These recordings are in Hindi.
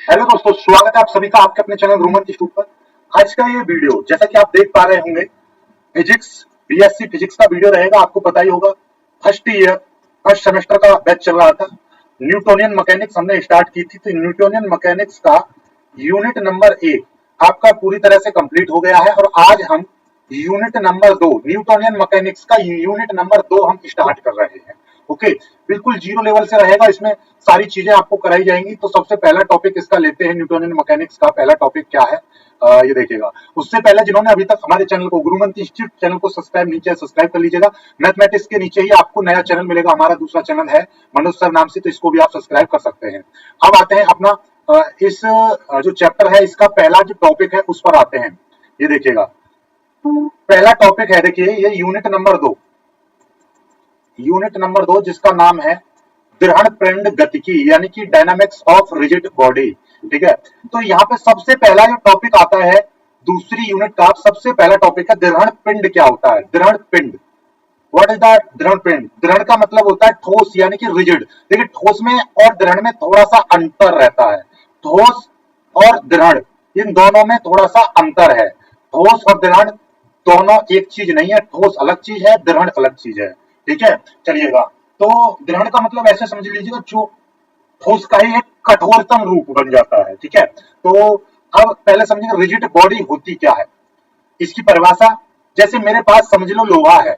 हेलो दोस्तों, स्वागत है आप सभी का आपके अपने चैनल रूमन इंस्टीट्यूट पर। आज का ये वीडियो जैसा कि आप देख पा रहे होंगे, फिजिक्स बीएससी फिजिक्स का वीडियो रहेगा। आपको पता ही होगा, फर्स्ट ईयर फर्स्ट सेमेस्टर का बैच चल रहा था। न्यूटोनियन मैकेनिक्स हमने स्टार्ट की थी, तो न्यूटोनियन मैकेनिक्स का यूनिट नंबर 1 आपका पूरी तरह से कंप्लीट हो गया है और आज हम यूनिट नंबर 2 न्यूटोनियन मैकेनिक्स का यूनिट नंबर 2 हम स्टार्ट कर रहे हैं। ओके, बिल्कुल जीरो लेवल से रहेगा, इसमें सारी चीजें आपको कराई जाएंगी। तो सबसे पहला टॉपिक इसका लेते हैं, न्यूटोनियन मैकेनिक्स का पहला टॉपिक क्या है ये देखिएगा। उससे पहले जिन्होंने अभी तक हमारे चैनल को गुरुमंत्र इंस्टीट्यूट चैनल को सब्सक्राइब नहीं किया, सब्सक्राइब कर लीजिएगा। मैथमेटिक्स के नीचे ही आपको नया चैनल मिलेगा, हमारा दूसरा चैनल है मनोज सर नाम से, तो इसको भी आप सब्सक्राइब कर सकते हैं। अब आते हैं अपना इस जो चैप्टर है इसका पहला जो टॉपिक है उस पर आते हैं। ये देखिएगा, पहला टॉपिक है, देखिए ये यूनिट नंबर 2 जिसका नाम है दृढ़ पिंड गतिकी, यानी कि डायनामिक्स ऑफ रिजिड बॉडी। ठीक है, तो यहाँ पे सबसे पहला जो टॉपिक आता है दूसरी यूनिट का, सबसे पहला टॉपिक है दृढ़ पिंड क्या होता है। दृढ़ पिंड, व्हाट इज द दृढ़ पिंड। दृढ़ का मतलब होता है ठोस यानी कि रिजिड। देखिए, ठोस में और दृढ़ में थोड़ा सा अंतर रहता है। ठोस और दृढ़ इन दोनों में थोड़ा सा अंतर है। ठोस और दृढ़ दोनों एक चीज नहीं है, ठोस अलग चीज है, दृढ़ अलग चीज है। ठीक है, चलिएगा। तो दृढ़ का मतलब ऐसे समझ लीजिएगा, जो ठोस का ही एक कठोरतम रूप बन जाता है। ठीक है, तो अब पहले समझिए रिजिड बॉडी होती क्या है, इसकी परिभाषा। जैसे मेरे पास समझ लो लोहा है,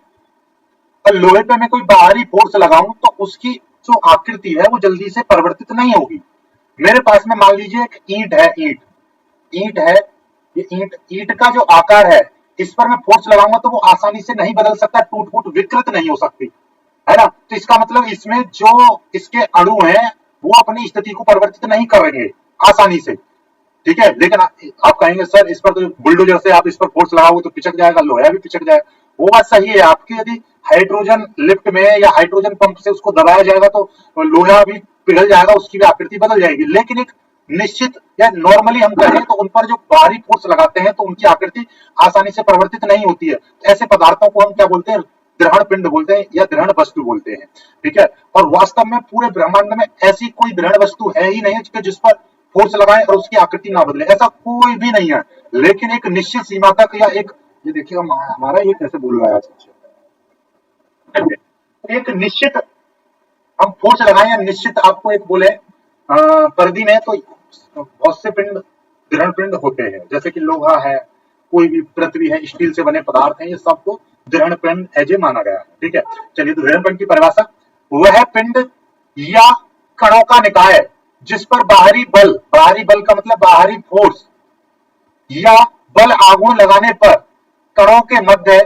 और लोहे पे मैं कोई बाहरी फोर्स लगाऊं तो उसकी जो आकृति है वो जल्दी से परिवर्तित नहीं होगी। मेरे पास में मान लीजिए एक ईंट है, ईंट है, ये ईंट का जो आकार है, इस पर मैं फोर्स लगाऊंगा तो वो आसानी से नहीं बदल सकता, टूट फूट विकृत नहीं हो सकती, है ना। तो इसका मतलब इसमें जो इसके अणु हैं वो अपनी स्थिति को परिवर्तित नहीं करेंगे आसानी से। ठीक है, लेकिन आप कहेंगे सर इस पर तो बुलडोजर से आप इस पर फोर्स लगाओगे तो पिचक जाएगा, लोहा भी पिचक जाएगा। वो बात सही है आपकी, यदि हाइड्रोजन लिफ्ट में या हाइड्रोजन पंप से उसको दबाया जाएगा तो लोहा भी पिघल जाएगा, उसकी भी आकृति बदल जाएगी। लेकिन एक निश्चित या नॉर्मली हम कहें तो उन पर जो बाहरी फोर्स लगाते हैं तो उनकी आकृति आसानी से परिवर्तित नहीं होती है। ऐसे पदार्थों को हम क्या बोलते हैं, दृढ़ पिंड बोलते हैं या दृढ़ वस्तु बोलते हैं। ठीक है, और वास्तव में पूरे ब्रह्मांड में ऐसी कोई दृढ़ वस्तु है ही नहीं जिस पर फोर्स लगाए और उसकी आकृति ना बदले, ऐसा कोई भी नहीं है। लेकिन एक निश्चित सीमा तक या एक, ये देखिए हमारा ये कैसे बोल रहा है, एक निश्चित हम फोर्स लगाए या निश्चित आपको एक बोले परिधि में, तो बहुत से पिंड दृढ़ पिंड होते हैं। जैसे कि लोहा है, कोई भी पृथ्वी है, स्टील से बने पदार्थ हैं, ये सबको दृढ़ पिंड एज ए माना गया है। ठीक है, चलिए तो दृढ़ पिंड की परिभाषा, वह पिंड या कणों का निकाय जिस पर बाहरी बल का मतलब बाहरी फोर्स या बल आघूर्ण लगाने पर कणों के मध्य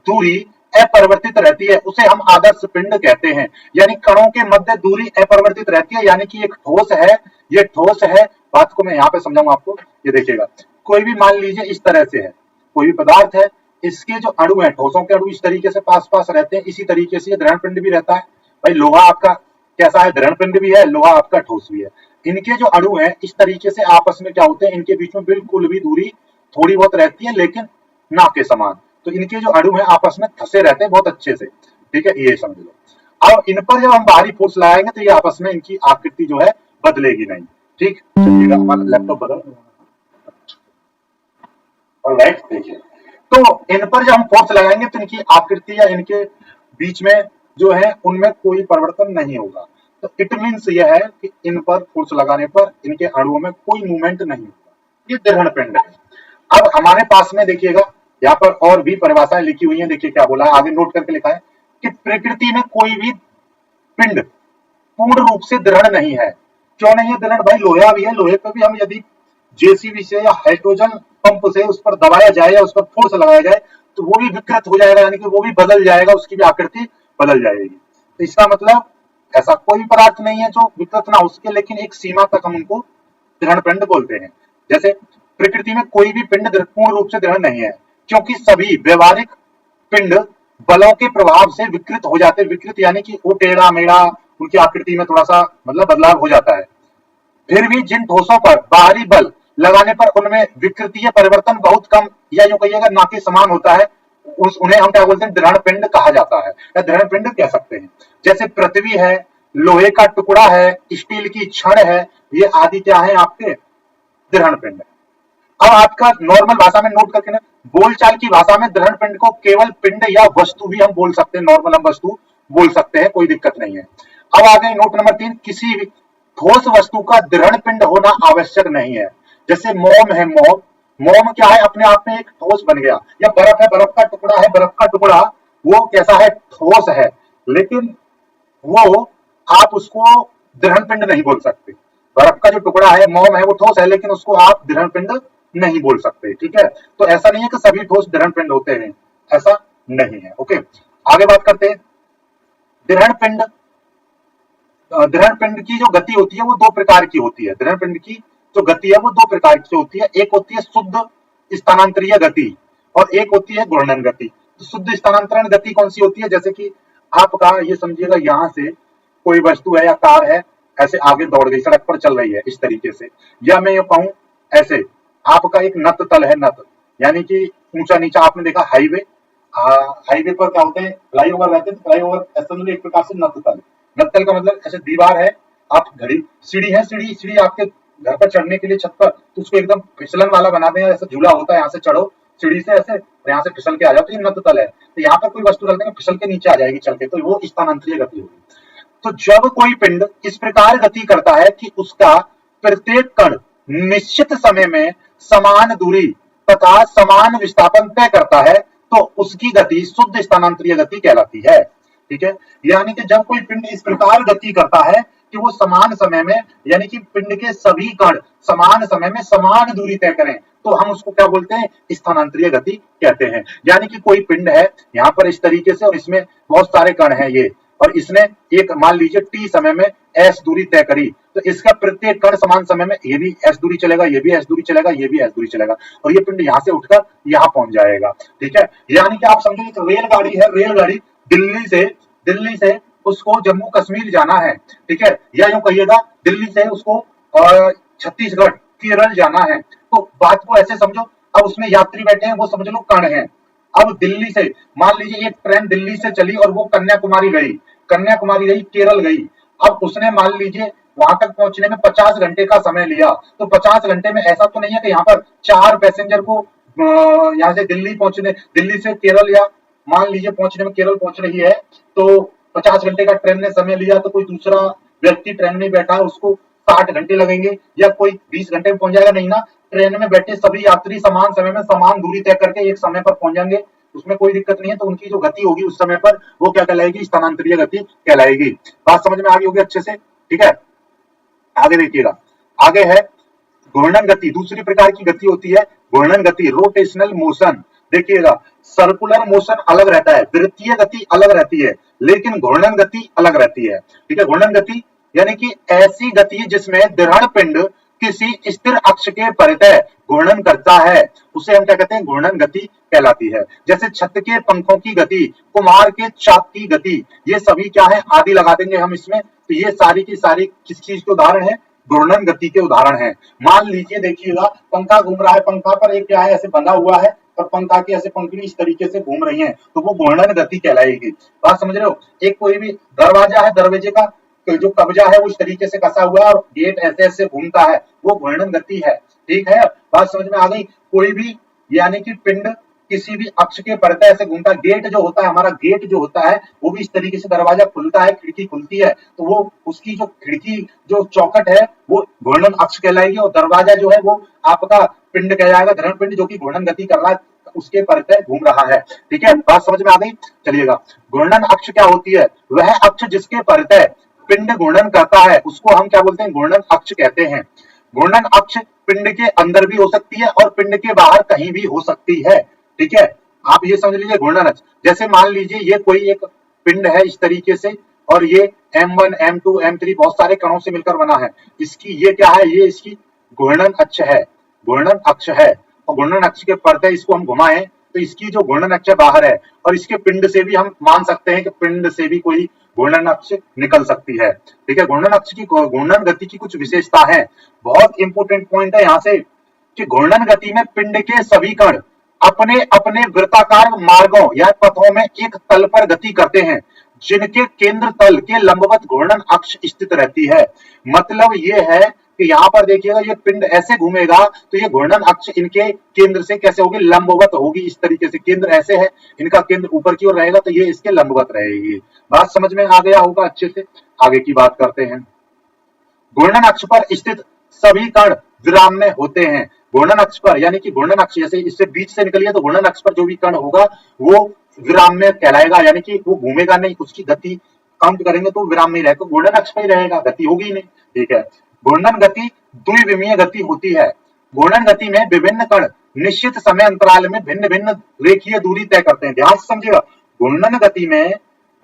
दूरी अपरिवर्तित रहती है, उसे हम आदर्श पिंड कहते हैं। यानी कणों के मध्य दूरी अपरिवर्तित रहती है, यानी कि एक ठोस है, ये ठोस है। बात को मैं यहाँ पे समझाऊंगा आपको, ये देखिएगा। कोई भी मान लीजिए इस तरह से है, कोई भी पदार्थ है, इसके जो अणु है, ठोसों के अणु इस तरीके से पास पास रहते हैं, इसी तरीके से ये दृढ़ पिंड भी रहता है। भाई लोहा आपका कैसा है, दृढ़ पिंड भी है, लोहा आपका ठोस भी है। इनके जो अणु है इस तरीके से आपस में क्या होते हैं, इनके बीच में बिल्कुल भी दूरी थोड़ी बहुत रहती है, लेकिन ना के समान। तो इनके जो अणु है आपस में फंसे रहते हैं बहुत अच्छे से। ठीक है, ये समझ लो। अब इन पर जब हम बाहरी फोर्स लगाएंगे तो ये आपस में इनकी आकृति जो है बदलेगी नहीं। ठीक, चलिएगा हमारा लैपटॉप बदल और राइट, देखिए तो इन पर जब हम फोर्स लगाएंगे तो इनकी आकृति या इनके बीच में जो है उनमें कोई परिवर्तन नहीं होगा। तो इट मीन्स यह है कि इन पर फोर्स लगाने पर इनके अणुओं में कोई मूवमेंट नहीं होगा, ये दृढ़ पिंड है। अब हमारे पास में देखिएगा यहाँ पर और भी परिभाषाएं लिखी हुई हैं, देखिए क्या बोला है, आगे नोट करके लिखा है कि प्रकृति में कोई भी पिंड पूर्ण रूप से दृढ़ नहीं है। क्यों नहीं है दृढ़, भाई लोहा भी है, लोहे पर भी हम यदि जेसीबी से या हाइड्रोजन पंप से उस पर दबाया जाए या उस पर फोर्स लगाया जाए तो वो भी विकृत हो जाएगा, यानी कि वो भी बदल जाएगा, उसकी भी आकृति बदल जाएगी। तो इसका मतलब ऐसा कोई पदार्थ नहीं है जो विकृत ना हो सके, लेकिन एक सीमा तक हम उनको दृढ़ पिंड बोलते हैं। जैसे प्रकृति में कोई भी पिंड पूर्ण रूप से दृढ़ नहीं है, क्योंकि सभी व्यवहारिक पिंड बलों के प्रभाव से विकृत हो जाते हैं। विकृत यानी कि वो टेढ़ा मेढ़ा, उनकी आकृति में थोड़ा सा मतलब बदलाव हो जाता है। फिर भी जिन ठोसों पर बाहरी बल लगाने पर उनमें विकृतीय परिवर्तन बहुत कम या यूं कहिएगा ना के समान होता है, उन्हें हम क्या बोलते हैं, दृढ़ पिंड कहा जाता है या दृढ़ पिंड कह सकते हैं। जैसे पृथ्वी है, लोहे का टुकड़ा है, स्टील की छड़ है, ये आदि क्या है आपके दृढ़ पिंड। अब आपका नॉर्मल भाषा में नोट करके ना, बोलचाल की भाषा में दृढ़ पिंड को केवल पिंड या वस्तु भी हम बोल सकते हैं, नॉर्मल हम वस्तु बोल सकते हैं, कोई दिक्कत नहीं है। अब आ गए नोट नंबर 3, किसी भी ठोस वस्तु का दृढ़ पिंड होना आवश्यक नहीं है। जैसे मोम है, मोम, मोम क्या है, अपने आप में एक ठोस बन गया, या बर्फ है, बर्फ का टुकड़ा है, बर्फ का टुकड़ा वो कैसा है, ठोस है, लेकिन वो आप उसको दृढ़ पिंड नहीं बोल सकते। बर्फ का जो टुकड़ा है, मोम है, वो ठोस है, लेकिन उसको आप दृढ़ पिंड नहीं बोल सकते, ठीक है। तो ऐसा नहीं है कि सभी ठोस दृढ़ पिंड होते हैं, ऐसा नहीं है। ओके, आगे बात करते हैं। दृढ़ पिंड, दृढ़ पिंड की जो गति होती है वो दो प्रकार की होती है। दृढ़ पिंड की जो गति है वो दो प्रकार की होती है, एक होती है शुद्ध स्थानांतरीय गति और एक होती है घूर्णन गति। तो शुद्ध स्थानांतरण गति कौन सी होती है, जैसे कि आपका ये समझिएगा, यहां से कोई वस्तु है या कार है, ऐसे आगे दौड़ गई, सड़क पर चल रही है इस तरीके से, या मैं ये कहूं ऐसे, आपका एक नत तल है, नत यानी कि ऊंचा नीचा, आपने देखा हाईवे, हाईवे पर क्या होते हैं, फ्लाईओवर रहते हैं, फ्लाईओवर असेंबली एक प्रकार से नत तल। नत तल का मतलब ऐसे दीवार है, आप घड़ी, सीढ़ी है, सीढ़ी सीढ़ी आपके घर पर चढ़ने के लिए छत पर, तो उसको एकदम फिसलन वाला बना दें, ऐसा झूला होता है, यहाँ से चढ़ो सीढ़ी से ऐसे, और यहाँ से फिसल के आ जाओ, तो ये नत तल है। तो यहाँ पर कोई वस्तु रख देंगे, फिसल के नीचे आ जाएगी चल के, तो वो स्थानांतरीय गति होगी। तो जब कोई पिंड इस प्रकार गति करता है कि उसका प्रत्येक कण निश्चित समय में समान दूरी तथा समान विस्थापन तय करता है, तो उसकी गति शुद्ध स्थानांतरीय गति कहलाती है, ठीक है। यानी कि जब कोई पिंड इस प्रकार गति करता है कि वो समान समय में, यानी कि पिंड के सभी कण समान समय में समान दूरी तय करें, तो हम उसको क्या बोलते हैं, स्थानांतरीय गति कहते हैं। यानी कि कोई पिंड है यहाँ पर इस तरीके से, और इसमें बहुत सारे कण हैं ये, और इसने एक मान लीजिए टी समय में एस दूरी तय करी, तो इसका प्रत्येक कण समान समय में ये भी एस दूरी चलेगा, ये भी एस दूरी चलेगा, ये भी एस दूरी चलेगा, और ये पिंड यहाँ से उठकर यहाँ पहुंच जाएगा, ठीक है। यानी कि आप समझो एक रेलगाड़ी है, रेलगाड़ी दिल्ली से उसको जम्मू कश्मीर जाना है, ठीक है, या यूं कहिएगा दिल्ली से उसको छत्तीसगढ़ केरल जाना है, तो बात को ऐसे समझो, अब उसमें यात्री बैठे हैं, वो समझ लो कण है। अब दिल्ली से मान लीजिए एक ट्रेन दिल्ली से चली और वो कन्याकुमारी गई, कन्याकुमारी गई, केरल गई, अब उसने मान लीजिए वहां तक पहुंचने में 50 घंटे का समय लिया, तो 50 घंटे में ऐसा तो नहीं है कि यहाँ पर 4 पैसेंजर को यहाँ से दिल्ली पहुंचने, दिल्ली से केरल, या मान लीजिए पहुंचने में केरल पहुंच रही है, तो 50 घंटे का ट्रेन ने समय लिया, तो कोई दूसरा व्यक्ति ट्रेन में बैठा है उसको 60 घंटे लगेंगे, या कोई 20 घंटे में पहुंच जाएगा, नहीं ना, ट्रेन में बैठे सभी यात्री समान समय में समान दूरी तय करके एक समय पर पहुंच जाएंगे, उसमें कोई दिक्कत नहीं है। तो उनकी जो गति होगी उस समय पर वो क्या कहलाएगी, स्थानांतरीय गति कहलाएगी। बात समझ में आ गई होगी अच्छे से, ठीक है। आगे देखिएगा, आगे है घूर्णन गति। दूसरी प्रकार की गति होती है घूर्णन गति, रोटेशनल मोशन। देखिएगा, सर्कुलर मोशन अलग रहता है, वृत्तीय गति अलग रहती है, लेकिन घूर्णन गति अलग रहती है, ठीक है। घूर्णन गति यानी कि ऐसी गति जिसमें दृढ़ पिंड किसी स्थिर अक्ष के परितः घूर्णन करता है, उसे हम क्या कहते हैं, घूर्णन गति कहलाती है। जैसे छत के पंखों की गति, कुम्हार के चाक की गति, ये सभी क्या है, आदि लगा देंगे हम इसमें, तो ये सारी की सारी किस चीज के उदाहरण है, घूर्णन गति के उदाहरण है। मान लीजिए देखिएगा, पंखा घूम रहा है, पंखा पर एक क्या है, ऐसे बंधा हुआ है, और पंखा की ऐसे पंखुड़ी इस तरीके से घूम रही है, तो वो घूर्णन गति कहलाएगी। बात समझ रहे हो। एक कोई भी दरवाजा है, दरवाजे का जो कब्जा है वो इस तरीके से कसा हुआ है और गेट ऐसे ऐसे घूमता है, वो घूर्णन गति है, ठीक है। बात समझ में आ गई। कोई भी यानी कि पिंड किसी भी अक्ष के परितः ऐसे घूमता है, गेट जो होता है हमारा, गेट जो होता है वो भी इस तरीके से, दरवाजा खुलता है, खिड़की खुलती है, तो वो उसकी जो खिड़की जो चौखट है वो घूर्णन अक्ष कहलाएगी, और दरवाजा जो है वो आपका पिंड कहलाएगा, दृढ़ पिंड, जो कि घूर्णन गति कर रहा है, उसके परितः घूम रहा है, ठीक है। बात समझ में आ गई। चलिएगा, घूर्णन अक्ष क्या होती है, वह अक्ष जिसके परितः पिंड घूर्णन करता है उसको हम क्या बोलते हैं, घूर्णन अक्ष कहते हैं। घूर्णन अक्ष पिंड के अंदर भी हो सकती है और पिंड के बाहर कहीं भी हो सकती है, ठीक है। आप ये समझ लीजिए घूर्णन अक्ष, जैसे मान लीजिए ये कोई एक पिंड है इस तरीके से, और ये M1 M2 M3 बहुत सारे कणों से मिलकर बना है, इसकी ये क्या है, ये इसकी घूर्णन अक्ष है, घूर्णन अक्ष है, और घूर्णन अक्ष के परितः इसको हम घुमाएं तो इसकी जो घूर्णन अक्ष बाहर है, और इसके पिंड से भी हम मान सकते हैं कि पिंड से भी कोई घूर्णन अक्ष निकल सकती है, ठीक है। घूर्णन अक्ष की, घूर्णन गति की कुछ विशेषता है, बहुत इंपॉर्टेंट पॉइंट है यहाँ से, कि घूर्णन गति में पिंड के सभी कण अपने अपने वृत्ताकार मार्गों या पथों में एक तल पर गति करते हैं, जिनके केंद्र तल के लंबवत घूर्णन अक्ष स्थित रहती है। मतलब ये है कि यहाँ पर देखिएगा ये पिंड ऐसे घूमेगा तो ये घूर्णन अक्ष इनके केंद्र से कैसे होगी, लंबवत होगी। इस तरीके से केंद्र ऐसे है, इनका केंद्र ऊपर की ओर रहेगा तो ये इसके लंबवत रहेगी। बात समझ में आ गया होगा अच्छे से। आगे की बात करते हैं। घूर्णन अक्ष पर स्थित सभी कण विराम में होते हैं। घूर्णन अक्ष पर यानी कि घूर्णन अक्ष जैसे इससे बीच से निकलिए तो घूर्णन अक्ष पर जो भी कण होगा वो विराम में कहलाएगा, यानी कि वो घूमेगा नहीं, उसकी गति काउंट करेंगे तो विराम में रहेगा, घूर्णन अक्ष पर ही रहेगा, गति होगी नहीं। ठीक है। घूर्णन गति द्विविमीय गति होती है। घूर्णन गति में विभिन्न कण निश्चित समय अंतराल में भिन्न भिन्न रेखीय दूरी तय करते हैं। ध्यान से समझिएगा, घूर्णन गति में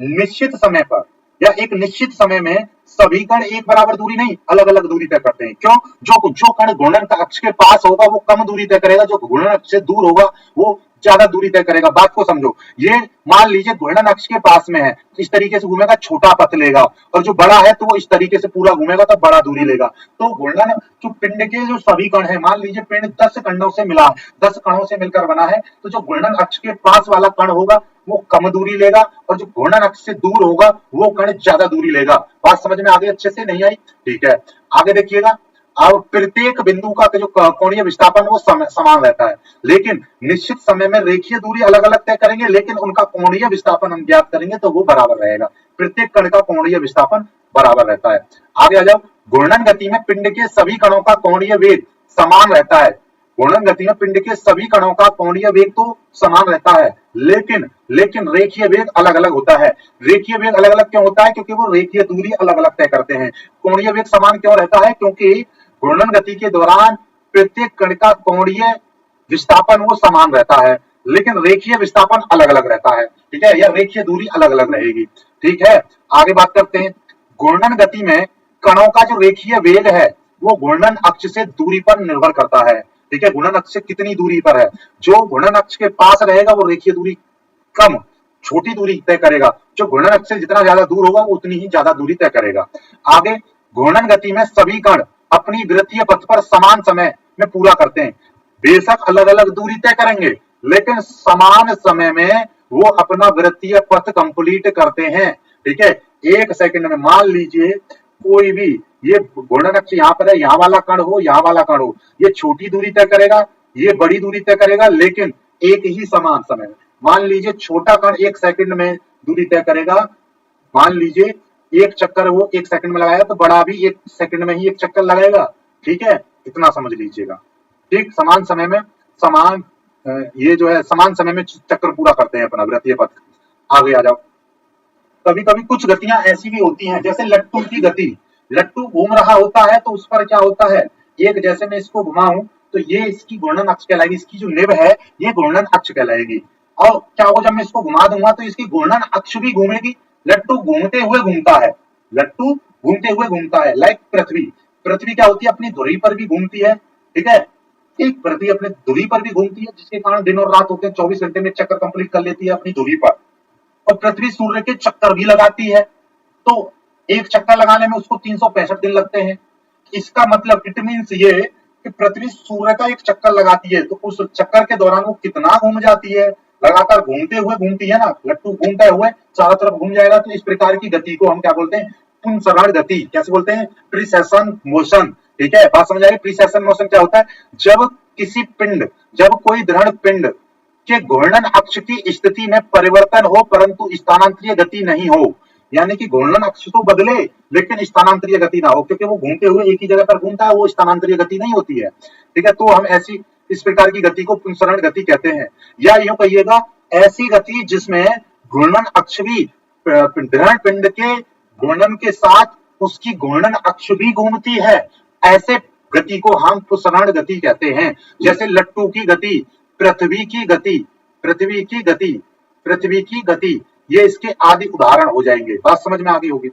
निश्चित समय पर या एक निश्चित समय में सभी कण एक बराबर दूरी नहीं, अलग अलग दूरी तय करते हैं। क्यों? जो कण घूर्णन अक्ष के पास होगा वो कम दूरी तय करेगा, जो घूर्णन अक्ष से दूर होगा वो ज्यादा दूरी तय करेगा। बात को समझो, ये मान लीजिए घूर्णन अक्ष के पास में है तो इस तरीके से घूमेगा, छोटा पथ लेगा, और जो बड़ा है तो वो इस तरीके से पूरा घूमेगा तो बड़ा दूरी लेगा। तो घूर्णन जो पिंड के जो सभी कण है, मान लीजिए पिंड 10 खंडों से मिला है, 10 कणों से मिलकर बना है, तो जो घूर्णन अक्ष के पास वाला कण होगा वो कम दूरी लेगा और जो घूर्णन अक्ष से दूर होगा वो कण ज्यादा दूरी लेगा। बात समझ में आ गई अच्छे से, नहीं आई? ठीक है, आगे देखिएगा। अब प्रत्येक बिंदु का जो कोणीय विस्थापन वो समान रहता है, लेकिन निश्चित समय में रेखीय दूरी अलग अलग तय करेंगे, लेकिन उनका कोणीय विस्थापन हम ज्ञात करेंगे तो वो बराबर रहेगा। प्रत्येक कण का कोणीय विस्थापन बराबर रहता है। आगे आ जाओ। घूर्णन गति में पिंड के सभी कणों का कोणीय वेग समान रहता है। घूर्णन गति में पिंड के सभी कणों का कोणीय वेग तो समान रहता है, लेकिन रेखीय वेग अलग अलग होता है। रेखीय वेग अलग अलग क्यों होता है? क्योंकि वो रेखीय दूरी अलग अलग तय करते हैं। कोणीय वेग समान क्यों रहता है? क्योंकि घूर्णन गति के दौरान प्रत्येक कण का कोणीय विस्थापन वो समान रहता है, लेकिन रेखीय विस्थापन अलग अलग रहता है। ठीक है, या रेखीय दूरी अलग अलग रहेगी। ठीक है, आगे बात करते हैं। घूर्णन गति में कणों का जो रेखीय वेग है वो घूर्णन अक्ष से दूरी पर निर्भर करता है। ठीक है, घूर्णन अक्ष से कितनी दूरी पर है, जो घूर्णन अक्ष के पास रहेगा वो रेखीय दूरी कम, छोटी दूरी तय करेगा, जो घूर्णन अक्ष से जितना ज्यादा दूर होगा वो उतनी ही ज्यादा दूरी तय करेगा। आगे, घूर्णन गति में सभी कण अपनी वृत्तीय पथ पर समान समय में पूरा करते हैं। बेशक अलग अलग दूरी तय करेंगे, लेकिन समान समय में वो अपना वृत्तीय पथ कंप्लीट करते हैं। ठीक है, एक सेकंड में मान लीजिए कोई भी, ये घूर्णन अक्ष यहाँ पर है, यहाँ वाला कण हो, यहाँ वाला कण हो, ये छोटी दूरी तय करेगा, ये बड़ी दूरी तय करेगा, लेकिन एक ही समान समय में। मान लीजिए छोटा कण 1 सेकंड में दूरी तय करेगा, मान लीजिए एक चक्कर वो 1 सेकंड में लगाया तो बड़ा भी 1 सेकंड में ही एक चक्कर लगाएगा। ठीक है, इतना समझ लीजिएगा। ठीक, समान समय में समान ये जो है समान समय में चक्कर पूरा करते हैं अपना वृत्तीय पथ। आगे आ जाओ। कभी कभी कुछ गतियां ऐसी भी होती हैं, जैसे लट्टू की गति। लट्टू घूम रहा होता है तो उस पर क्या होता है, एक जैसे मैं इसको घुमाऊं तो ये इसकी घूर्णन अक्ष कहलाएगी, इसकी जो निब है ये घूर्णन अक्ष कहलाएगी। और क्या होगा, जब मैं इसको घुमा दूंगा तो इसकी घूर्णन अक्ष भी घूमेगी। लट्टू घूमते हुए घूमता है, लट्टू घूमते हुए घूमता है। लाइक पृथ्वी, पृथ्वी क्या होती है, अपनी धुरी पर भी घूमती है। ठीक है, एक पृथ्वी अपने धुरी पर भी घूमती है, जिसके कारण दिन और रात होते हैं, 24 घंटे में चक्कर कंप्लीट कर लेती है अपनी धुरी पर। और पृथ्वी सूर्य के चक्कर भी लगाती है, तो एक चक्कर लगाने में उसको 365 दिन लगते हैं। इसका मतलब इट मीन्स ये कि पृथ्वी सूर्य का एक चक्कर लगाती है तो उस चक्कर के दौरान वो कितना घूम जाती है, लगातार घूमते हुए घूमती है ना, लट्टू घूमता हुए चारों तरफ घूम जाएगा। तो इस प्रकार की गति को हम क्या बोलते हैं, पुंसरण गति। कैसे बोलते हैं, प्रीसेशन मोशन। ठीक है, बात समझ आई? प्रीसेशन मोशन क्या होता है, जब किसी पिंड, जब कोई दृढ़ पिंड के घूर्णन अक्ष की स्थिति में परिवर्तन हो परंतु स्थानांतरीय गति नहीं हो, यानी कि घूर्णन अक्ष तो बदले लेकिन स्थानांतरीय गति ना हो, क्योंकि वो घूमते हुए एक ही जगह पर घूमता है, वो स्थानांतरीय गति नहीं होती है। ठीक है, तो हम ऐसी इस प्रकार की गति को पुंसरण गति कहते हैं। या यूं कहिएगा, ऐसी गति जिसमें घूर्णन अक्ष भी दृढ़ पिंड के घूर्णन के साथ उसकी घूर्णन अक्ष भी घूमती है, ऐसे गति को हम पुंसरण गति कहते हैं। जैसे लट्टू की गति, पृथ्वी की गति, पृथ्वी की गति, पृथ्वी की गति, ये इसके आदि उदाहरण हो जाएंगे। बात समझ में आ गई होगी।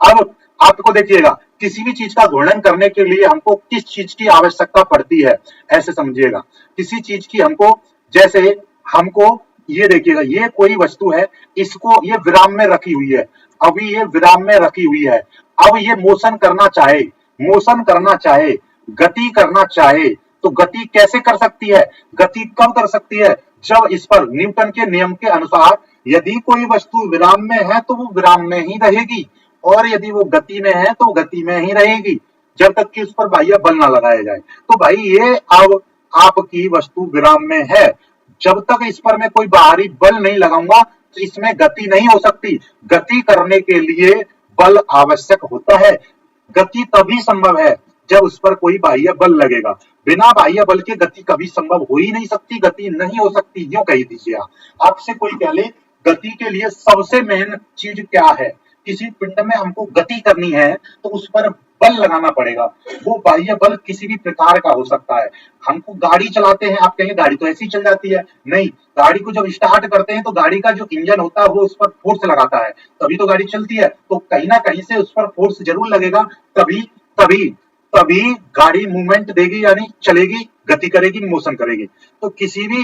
अब आपको देखिएगा, किसी भी चीज का घूर्णन करने के लिए हमको किस चीज की आवश्यकता पड़ती है, ऐसे समझिएगा। किसी चीज की हमको, जैसे हमको ये देखिएगा, ये कोई वस्तु है, इसको ये विराम में रखी हुई है, अभी ये विराम में रखी हुई है। अब ये मोशन करना चाहे, मोशन करना चाहे, गति करना चाहे, तो गति कैसे कर सकती है, गति कब कर सकती है, जब इस पर न्यूटन के नियम के अनुसार यदि कोई वस्तु विराम में है तो वो विराम में ही रहेगी, और यदि वो गति में है तो गति में ही रहेगी। जब तक कि उस पर बाह्य बल ना लगाया जाए। तो भाई ये अब आपकी वस्तु विराम में है, जब तक इस पर मैं कोई बाहरी बल नहीं लगाऊंगा तो इसमें गति नहीं हो सकती। गति करने के लिए बल आवश्यक होता है। गति तभी संभव है जब उस पर कोई बाह्य बल लगेगा। बिना बाह्य बल के गति कभी संभव हो ही नहीं सकती, गति नहीं हो सकती। यूं कह दीजिए आपसे कोई कह ले गति के लिए सबसे मेन चीज क्या है, किसी पिंड में हमको गति करनी है तो उस पर बल लगाना पड़ेगा। वो बाह्य बल किसी भी प्रकार का हो सकता है। हमको गाड़ी चलाते हैं, आप कहेंगे गाड़ी तो ऐसी ही चल जाती है, नहीं, गाड़ी को जब स्टार्ट करते हैं तो गाड़ी का जो इंजन होता है वो उस पर फोर्स लगाता है, तभी तो गाड़ी चलती है। तो कहीं ना कहीं से उस पर फोर्स जरूर लगेगा, तभी तभी तभी गाड़ी मूवमेंट देगी, यानी चलेगी, गति करेगी, मोशन करेगी। तो किसी भी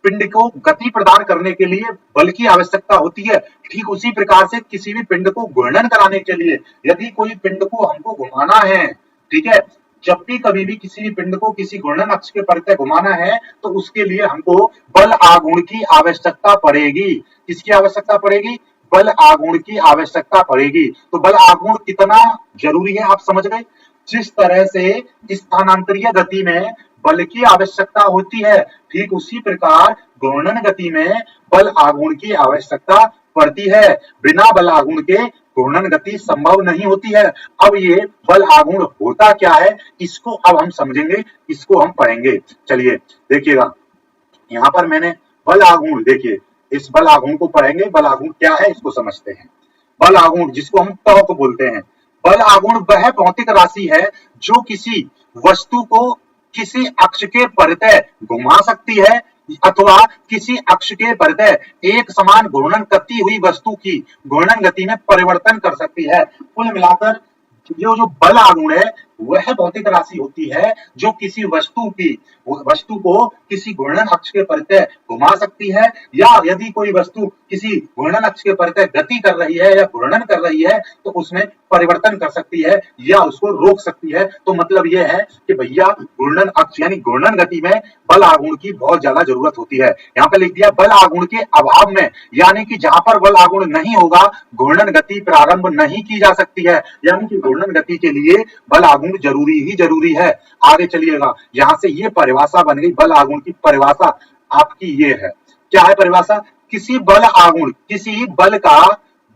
पिंड को गति प्रदान करने के लिए बल की आवश्यकता होती है। ठीक उसी प्रकार से किसी भी पिंड को घूर्णन कराने के लिए, यदि कोई पिंड को हमको घुमाना है, ठीक है, जब भी कभी भी किसी भी पिंड को किसी घूर्णन अक्ष के परितः घुमाना है तो उसके लिए हमको बल आघूर्ण की आवश्यकता पड़ेगी। किसकी आवश्यकता पड़ेगी? बल आघूर्ण की आवश्यकता पड़ेगी। तो बल आघूर्ण कितना जरूरी है आप समझ गए। जिस तरह से स्थानांतरीय गति में बल की आवश्यकता होती है, ठीक उसी प्रकार घूर्णन गति में बल आघूर्ण की आवश्यकता पड़ती है। बिना बल आघूर्ण के घूर्णन गति संभव नहीं होती है। अब ये बल आघूर्ण होता क्या है, इसको अब हम समझेंगे, इसको हम पढ़ेंगे। चलिए देखिएगा, यहां पर मैंने बल आघूर्ण, देखिए इस बल आघूर्ण को पढ़ेंगे। बल आघूर्ण क्या है इसको समझते हैं। बल आघूर्ण जिसको हम टॉर्क बोलते हैं, बल आघूर्ण वह भौतिक राशि है जो किसी वस्तु को किसी अक्ष के परितः घुमा सकती है अथवा किसी अक्ष के परितः एक समान घूर्णन करती हुई वस्तु की घूर्णन गति में परिवर्तन कर सकती है। कुल मिलाकर ये जो बल आघूर्ण है वह भौतिक राशि होती है जो किसी वस्तु को किसी घूर्णन अक्ष के परितः घुमा सकती है, या यदि कोई वस्तु किसी घूर्णन अक्ष के परितः गति कर रही है या घूर्णन कर रही है तो उसमें परिवर्तन कर सकती है या उसको रोक सकती है। तो मतलब यह है कि भैया घूर्णन अक्ष यानी घूर्णन गति में बल आघूर्ण की बहुत ज्यादा जरूरत होती है। यहाँ पे लिख दिया बल आघूर्ण के अभाव में, यानी कि जहां पर बल आघूर्ण नहीं होगा घूर्णन गति प्रारंभ नहीं की जा सकती है, यानी कि घूर्णन गति के लिए बल आघूर्ण जरूरी ही जरूरी है। आगे चलिएगा, यहां से ये परिभाषा बन गई। बल आघूर्ण की परिभाषा आपकी ये है, क्या है परिभाषा? किसी बल आघूर्ण, किसी बल का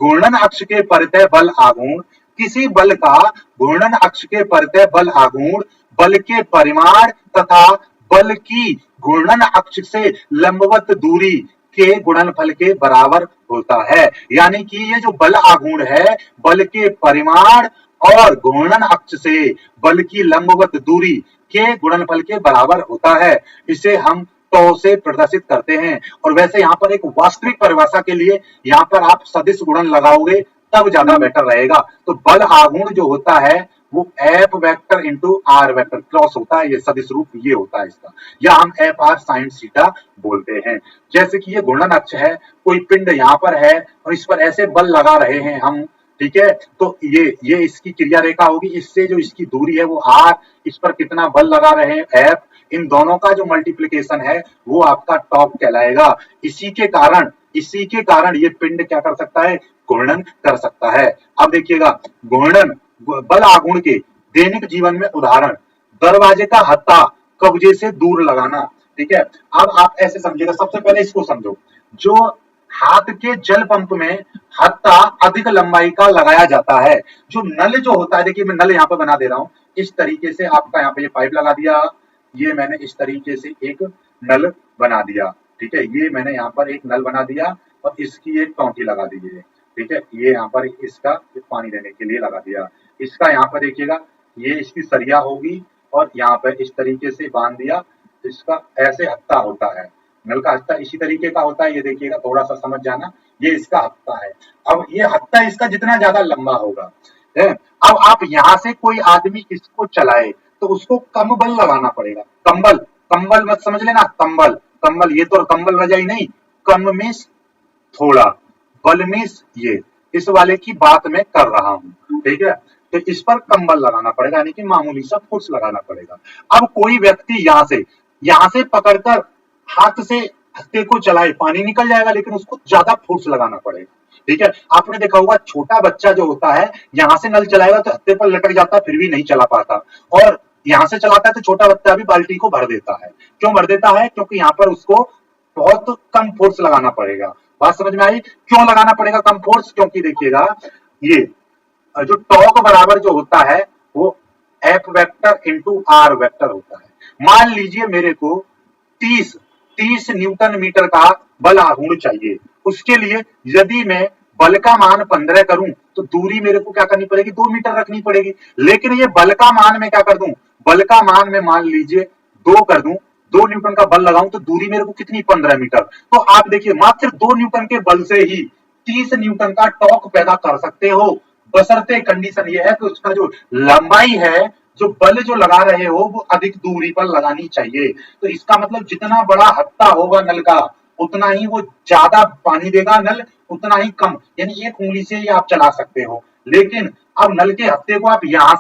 घूर्णन अक्ष के परितः बल आघूर्ण, किसी बल का घूर्णन अक्ष के परितः बल आघूर्ण बल के परिमाण तथा बल की घूर्णन अक्ष से लंबवत दूरी के गुणनफल के बराबर होता है। यानी कि ये जो बल आघूर्ण है बल के परिमाण और घूर्णन अक्ष से बल की लंबवत दूरी के गुणनफल के बराबर होता है। इसे हम टॉ से प्रदर्शित करते हैं। और वैसे यहाँ पर एक वास्तविक परिभाषा के लिए यहाँ पर आप सदिश गुणन लगाओगे तब ज्यादा बेटर रहेगा। तो बल आघूर्ण जो होता है वो F vector into R vector cross होता है, ये सदिश रूप ये होता है इसका, या हम एफ आर साइन थीटा बोलते हैं। जैसे कि ये घूर्णन अक्ष है, कोई पिंड यहाँ पर है और इस पर ऐसे बल लगा रहे हैं हम, ठीक है, तो ये इसकी क्रिया रेखा होगी, इससे जो इसकी दूरी है वो आर, इस पर कितना बल लगा रहे हैं एफ, इन दोनों का जो मल्टीप्लीकेशन है वो आपका टॉर्क कहलाएगा। इसी के कारण ये पिंड क्या कर सकता है, घूर्णन कर सकता है। अब देखिएगा घूर्णन बल आघूर्ण के दैनिक जीवन में उदाहरण, दरवाजे का हत्था कब्जे से दूर लगाना, ठीक है। अब आप ऐसे समझिएगा, सबसे पहले इसको समझो, जो हाथ के जल पंप में हत्था अधिक लंबाई का लगाया जाता है, जो नल जो होता है, देखिए मैं नल यहाँ पे बना दे रहा हूं, इस तरीके से आपका यहाँ पे ये पाइप लगा दिया, ये मैंने इस तरीके से एक नल बना दिया, ठीक है, ये मैंने यहाँ पर एक नल बना दिया और इसकी एक टोंटी लगा दी है, ठीक है, ये यहाँ पर इसका पानी देने के लिए लगा दिया। इसका यहाँ पर देखिएगा ये इसकी सरिया होगी और यहाँ पर इस तरीके से बांध दिया, इसका ऐसे हत्था होता है, नल का हत्था इसी तरीके का होता है, ये देखिएगा थोड़ा सा समझ जाना, ये इसका हत्था है। अब ये हत्था इसका जितना ज्यादा लंबा होगा है, अब आप यहाँ से कोई आदमी इसको चलाए तो उसको कम बल लगाना पड़ेगा। कंबल, कंबल मत समझ लेना, कंबल कंबल, ये तो कंबल रजाई नहीं, कम मीन्स थोड़ा, बल मीन्स ये, इस वाले की बात मैं कर रहा हूं, ठीक है। तो इस पर कंबल लगाना पड़ेगा, यानी कि मामूली सा फोर्स लगाना पड़ेगा। अब कोई व्यक्ति यहाँ से पकड़कर हाथ से हत्थे को चलाए, पानी निकल जाएगा लेकिन उसको ज्यादा फोर्स लगाना पड़ेगा। ठीक है, आपने देखा होगा छोटा बच्चा जो होता है यहां से नल चलाएगा तो हत्थे पर लटक जाता है, फिर भी नहीं चला पाता, और यहां से चलाता है तो छोटा बच्चा भी बाल्टी को भर देता है। क्यों भर देता है? क्योंकि यहाँ पर उसको बहुत कम फोर्स लगाना पड़ेगा। बात समझ में आई? क्यों लगाना पड़ेगा कम फोर्स? क्योंकि देखिएगा ये जो टॉर्क बराबर जो होता है वो F vector into R vector होता है। मान लीजिए मेरे को 30 न्यूटन मीटर का बल आघूर्ण चाहिए, उसके लिए यदि मैं बल का मान 15 करूं तो दूरी मेरे को क्या करनी पड़ेगी? 2 मीटर रखनी पड़ेगी। लेकिन ये बल का मान मैं क्या कर दूं? बल का मान मैं मान लीजिए 2 कर दूं, 2 न्यूटन का बल लगाऊं तो दूरी मेरे को कितनी? 15 मीटर। तो आप देखिए मात्र 2 न्यूटन के बल से ही 30 न्यूटन का टॉर्क पैदा कर सकते हो, बशर्ते कंडीशन ये है कि उसका जो लंबाई है, जो बल जो लगा रहे हो वो अधिक दूरी पर लगानी चाहिए। तो इसका मतलब जितना बड़ा हत्था होगा नल का उतना ही वो ज्यादा पानी देगा नल, उतना ही कम, यानी एक उंगली से ही आप चला सकते हो। लेकिन अब नल के हत्थे को आप यहां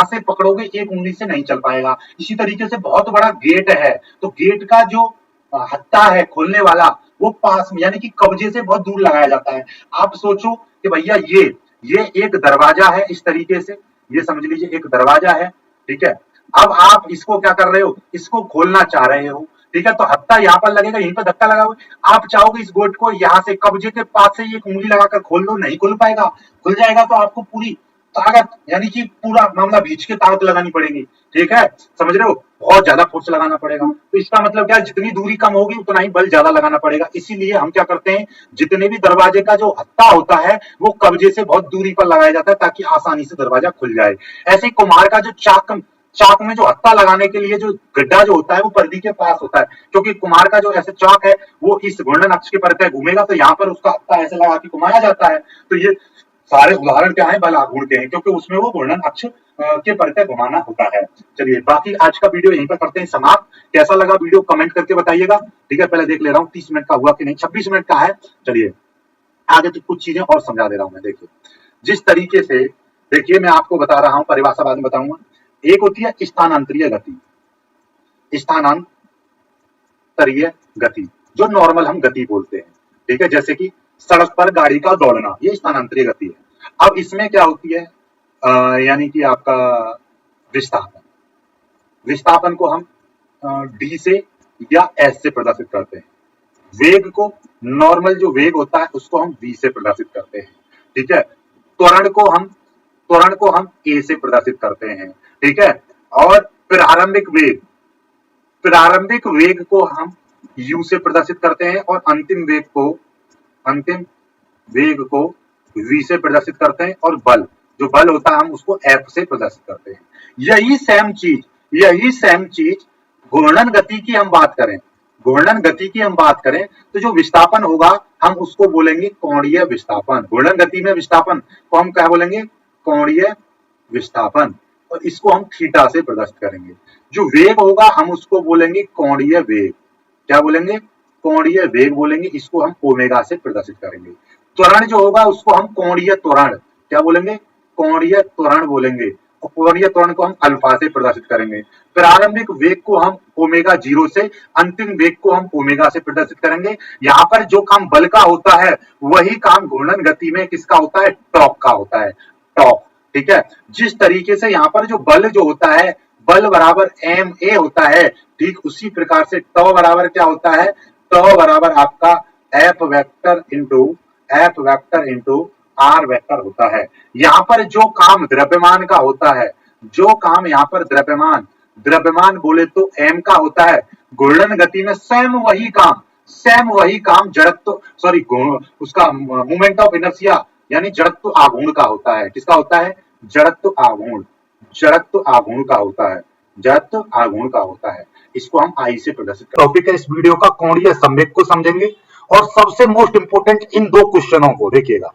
से पकड़ोगे, एक उंगली से नहीं चल पाएगा। इसी तरीके से बहुत बड़ा गेट है तो गेट का जो हत्था है खोलने वाला वो पास में यानी कि कब्जे से बहुत दूर लगाया जाता है। आप सोचो कि भैया ये एक दरवाजा है, इस तरीके से ये समझ लीजिए एक दरवाजा है, ठीक है। अब आप इसको क्या कर रहे हो? इसको खोलना चाह रहे हो, ठीक है, तो हत्था यहाँ पर लगेगा, यहीं पर धक्का लगा हुआ। आप चाहोगे इस गोट को यहाँ से कब्जे के पास से एक उंगली लगाकर खोल लो, नहीं खुल पाएगा। खुल जाएगा तो आपको पूरी ताकत यानी कि पूरा मामला भींच के ताकत लगानी पड़ेगी, ठीक है, समझ रहे हो? बहुत ज्यादा फोर्स लगाना पड़ेगा। तो इसका मतलब क्या? जितनी दूरी कम होगी उतना ही बल ज्यादा लगाना पड़ेगा। इसीलिए हम क्या करते हैं, जितने भी दरवाजे का जो हत्था होता है वो कब्जे से बहुत दूरी पर लगाया जाता है ताकि आसानी से दरवाजा खुल जाए। ऐसे ही कुम्हार का जो चाक में जो हत्था लगाने के लिए जो गड्ढा जो होता है वो पर्दी के पास होता है, क्योंकि कुम्हार का जो ऐसे चाक है वो इस घूर्णन अक्ष के परत घूमेगा तो यहाँ पर उसका हत्था ऐसे लगा के घुमाया जाता है। तो ये सारे उदाहरण क्या है? बल आघूर्ण के हैं, क्योंकि उसमें वो घूर्णन अक्ष के परत घुमाना होता है। चलिए बाकी आज का वीडियो यहीं पर करते हैं समाप्त। कैसा लगा वीडियो कमेंट करके बताइएगा, ठीक है। पहले देख ले रहा हूँ 30 मिनट का हुआ कि नहीं, 26 मिनट का है। चलिए आगे तो कुछ चीजें और समझा दे रहा हूं मैं। देखिए जिस तरीके से, देखिए मैं आपको बता रहा हूं, परिभाषा बाद में बताऊंगा। एक होती है स्थानांतरीय गति, स्थानांतरीय गति जो नॉर्मल हम गति बोलते हैं, ठीक है, जैसे कि सड़क पर गाड़ी का दौड़ना, ये स्थानांतरीय गति है। अब इसमें क्या होती है, यानी कि आपका विस्थापन, विस्थापन को हम डी से या एस से प्रदर्शित करते हैं। वेग को, नॉर्मल जो वेग होता है उसको हम v से प्रदर्शित करते हैं, ठीक है। त्वरण को हम a से प्रदर्शित करते हैं, ठीक है। और प्रारंभिक वेग को हम u से प्रदर्शित करते हैं और अंतिम वेग को v से प्रदर्शित करते हैं, और जो बल होता है हम उसको f से प्रदर्शित करते हैं। यही सेम चीज घूर्णन गति की हम बात करें, तो जो विस्थापन होगा हम उसको बोलेंगे कोणीय विस्थापन। घूर्णन गति में विस्थापन को हम क्या बोलेंगे? कोणीय विस्थापन, और इसको हम थीटा से प्रदर्शित करेंगे। जो वेग होगा हम उसको बोलेंगे कोणीय वेग। क्या बोलेंगे? कोणीय वेग बोलेंगे, इसको हम ओमेगा से प्रदर्शित करेंगे। त्वरण जो होगा उसको हम कोणीय त्वरण, क्या बोलेंगे? कोणीय त्वरण बोलेंगे, और कोणीय त्वरण को हम अल्फा से प्रदर्शित करेंगे। प्रारंभिक वेग को हम ओमेगा 0 से, अंतिम वेग को हम ओमेगा से प्रदर्शित करेंगे। यहाँ पर जो काम बल का होता है वही काम घूर्णन गति में किसका होता है? टॉर्क का होता है, टॉर्क, ठीक है। जिस तरीके से यहाँ पर जो बल जो होता है, बल बराबर एम ए होता है, ठीक उसी प्रकार से टॉ बराबर क्या होता है? टॉ बराबर आपका F vector into R vector होता है। यहाँ पर जो काम द्रव्यमान का होता है, जो काम यहाँ पर द्रव्यमान बोले तो m का होता है, घूर्णन गति में सेम वही काम जड़त्व उसका मोमेंट ऑफ इनर्शिया यानी जड़त्व आघूर्ण का होता है। किसका होता है? जड़त्व आघूर्ण का होता है। इसको हम आई से प्रदर्शित करते हैं। टॉपिक है इस वीडियो का कोणीय संवेग को समझेंगे, और सबसे मोस्ट इंपोर्टेंट इन 2 क्वेश्चनों को देखिएगा।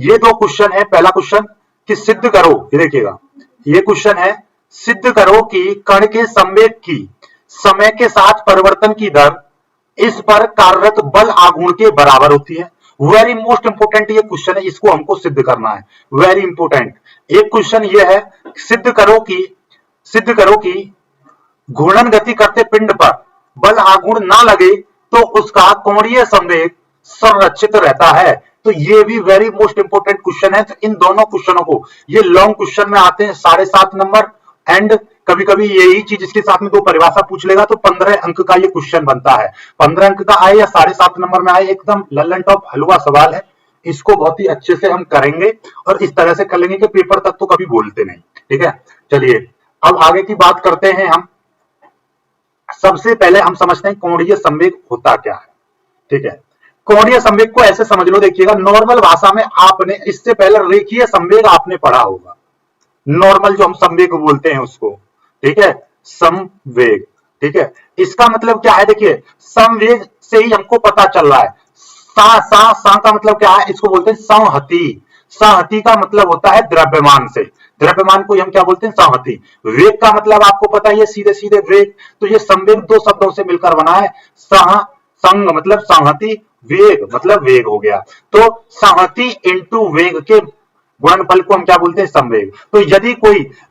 ये 2 क्वेश्चन है। पहला क्वेश्चन कि सिद्ध करो, ये देखिएगा, ये क्वेश्चन है सिद्ध करो कि कण के संवेग की समय के साथ परिवर्तन की दर इस पर कार्यरत बल आघूर्ण के बराबर होती है। वेरी मोस्ट इंपोर्टेंट ये क्वेश्चन है, इसको हमको सिद्ध करना है, वेरी इंपोर्टेंट। एक क्वेश्चन ये है, सिद्ध करो कि घूर्णन गति करते पिंड पर बल आघूर्ण ना लगे तो उसका कोणीय संवेग संरक्षित रहता है। तो ये भी वेरी मोस्ट इंपोर्टेंट क्वेश्चन है। तो इन दोनों क्वेश्चनों को, ये लॉन्ग क्वेश्चन में आते हैं 7.5 नंबर, एंड कभी कभी यही चीज इसके साथ में दो परिभाषा पूछ लेगा तो 15 अंक का ये क्वेश्चन बनता है। 15 अंक का आए या 7.5 नंबर में आए, एकदम लल्लन टॉप हलवा सवाल है। इसको बहुत ही अच्छे से हम करेंगे और इस तरह से कर लेंगे कि पेपर तक तो कभी बोलते नहीं। ठीक है, चलिए अब आगे की बात करते हैं हम। सबसे पहले हम समझते हैं कोणीय संवेग होता क्या है। ठीक है, कोणीय संवेग को ऐसे समझ लो, देखिएगा नॉर्मल भाषा में आपने इससे पहले रेखीय संवेग आपने पढ़ा होगा, नॉर्मल जो हम संवेग बोलते हैं उसको। ठीक है, संवेग। ठीक है, इसका मतलब क्या है, देखिए संवेग से ही हमको पता चल रहा है। सा का मतलब क्या है, इसको बोलते हैं संहति। संहति का मतलब होता है द्रव्यमान से, द्रव्यमान को हम क्या बोलते हैं, संहति। वेग का मतलब आपको पता है, सीधे सीधे वेग। तो ये संवेग दो शब्दों से मिलकर बना है। संग मतलब संहति, वेग मतलब वेग हो गया। तो संहति इंटू वेग के गुणनफल को हम क्या बोलते हैं, संवेग। तो यदि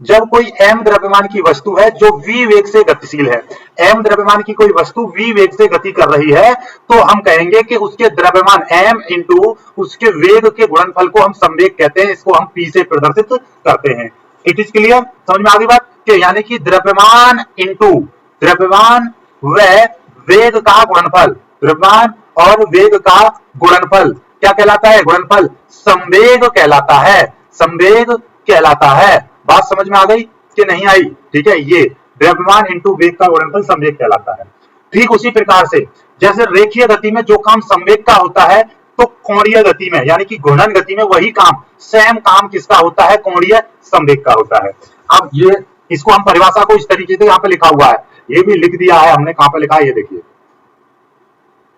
जब कोई m द्रव्यमान की वस्तु है जो v वेग से गतिशील है, m द्रव्यमान की कोई वस्तु v वेग से गति कर रही है, तो हम कहेंगे कि उसके द्रव्यमान m इंटू उसके वेग के गुणनफल को हम संवेग कहते हैं। इसको हम p से प्रदर्शित करते हैं। इट इज क्लियर, समझ में आ गई बात, कि यानी कि द्रव्यमान इंटू द्रव्यमान व वेग का गुणनफल, द्रव्यमान और वेग का गुणनफल क्या कहलाता है, गुणनफल संवेग कहलाता है, संवेग कहलाता है। बात समझ में आ गई कि नहीं आई। ठीक है, ये द्रव्यमान इंटू वेग का गुणनफल संवेग कहलाता है। ठीक उसी प्रकार से जैसे रेखीय गति में जो काम संवेग का होता है, तो कोणीय गति में यानी कि घूर्णन गति में वही काम, सेम काम किसका होता है, कोणीय संवेग का होता है। अब ये इसको हम परिभाषा को इस तरीके से यहाँ पे लिखा हुआ है, ये भी लिख दिया है हमने, कहां पे लिखा है ये देखिए।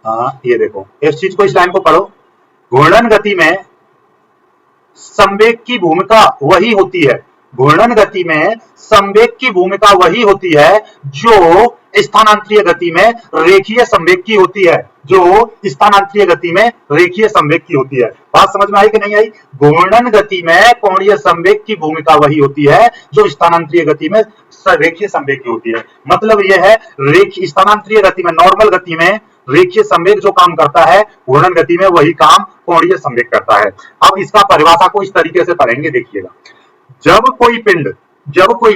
हाँ ये देखो, इस चीज को, इस लाइन को पढ़ो। घूर्णन गति में संवेग की भूमिका वही होती है, घूर्णन गति में संवेग की भूमिका वही होती है जो स्थानांतरीय गति में रेखीय संवेग की होती है, जो स्थानांतरीय गति में रेखीय संवेग की होती है। बात समझ में आई कि नहीं आई। घूर्णन गति में कोणीय संवेग की भूमिका वही होती है जो स्थानांतरीय गति में रेखीय संवेग की होती है। मतलब यह है, रेखीय स्थानांतरीय गति में, नॉर्मल गति में रेखीय संवेग जो काम करता है, घूर्णन गति में वही काम कोणीय संवेग करता है। अब इसका परिभाषा को इस तरीके से पढ़ेंगे, देखिएगा। जब कोई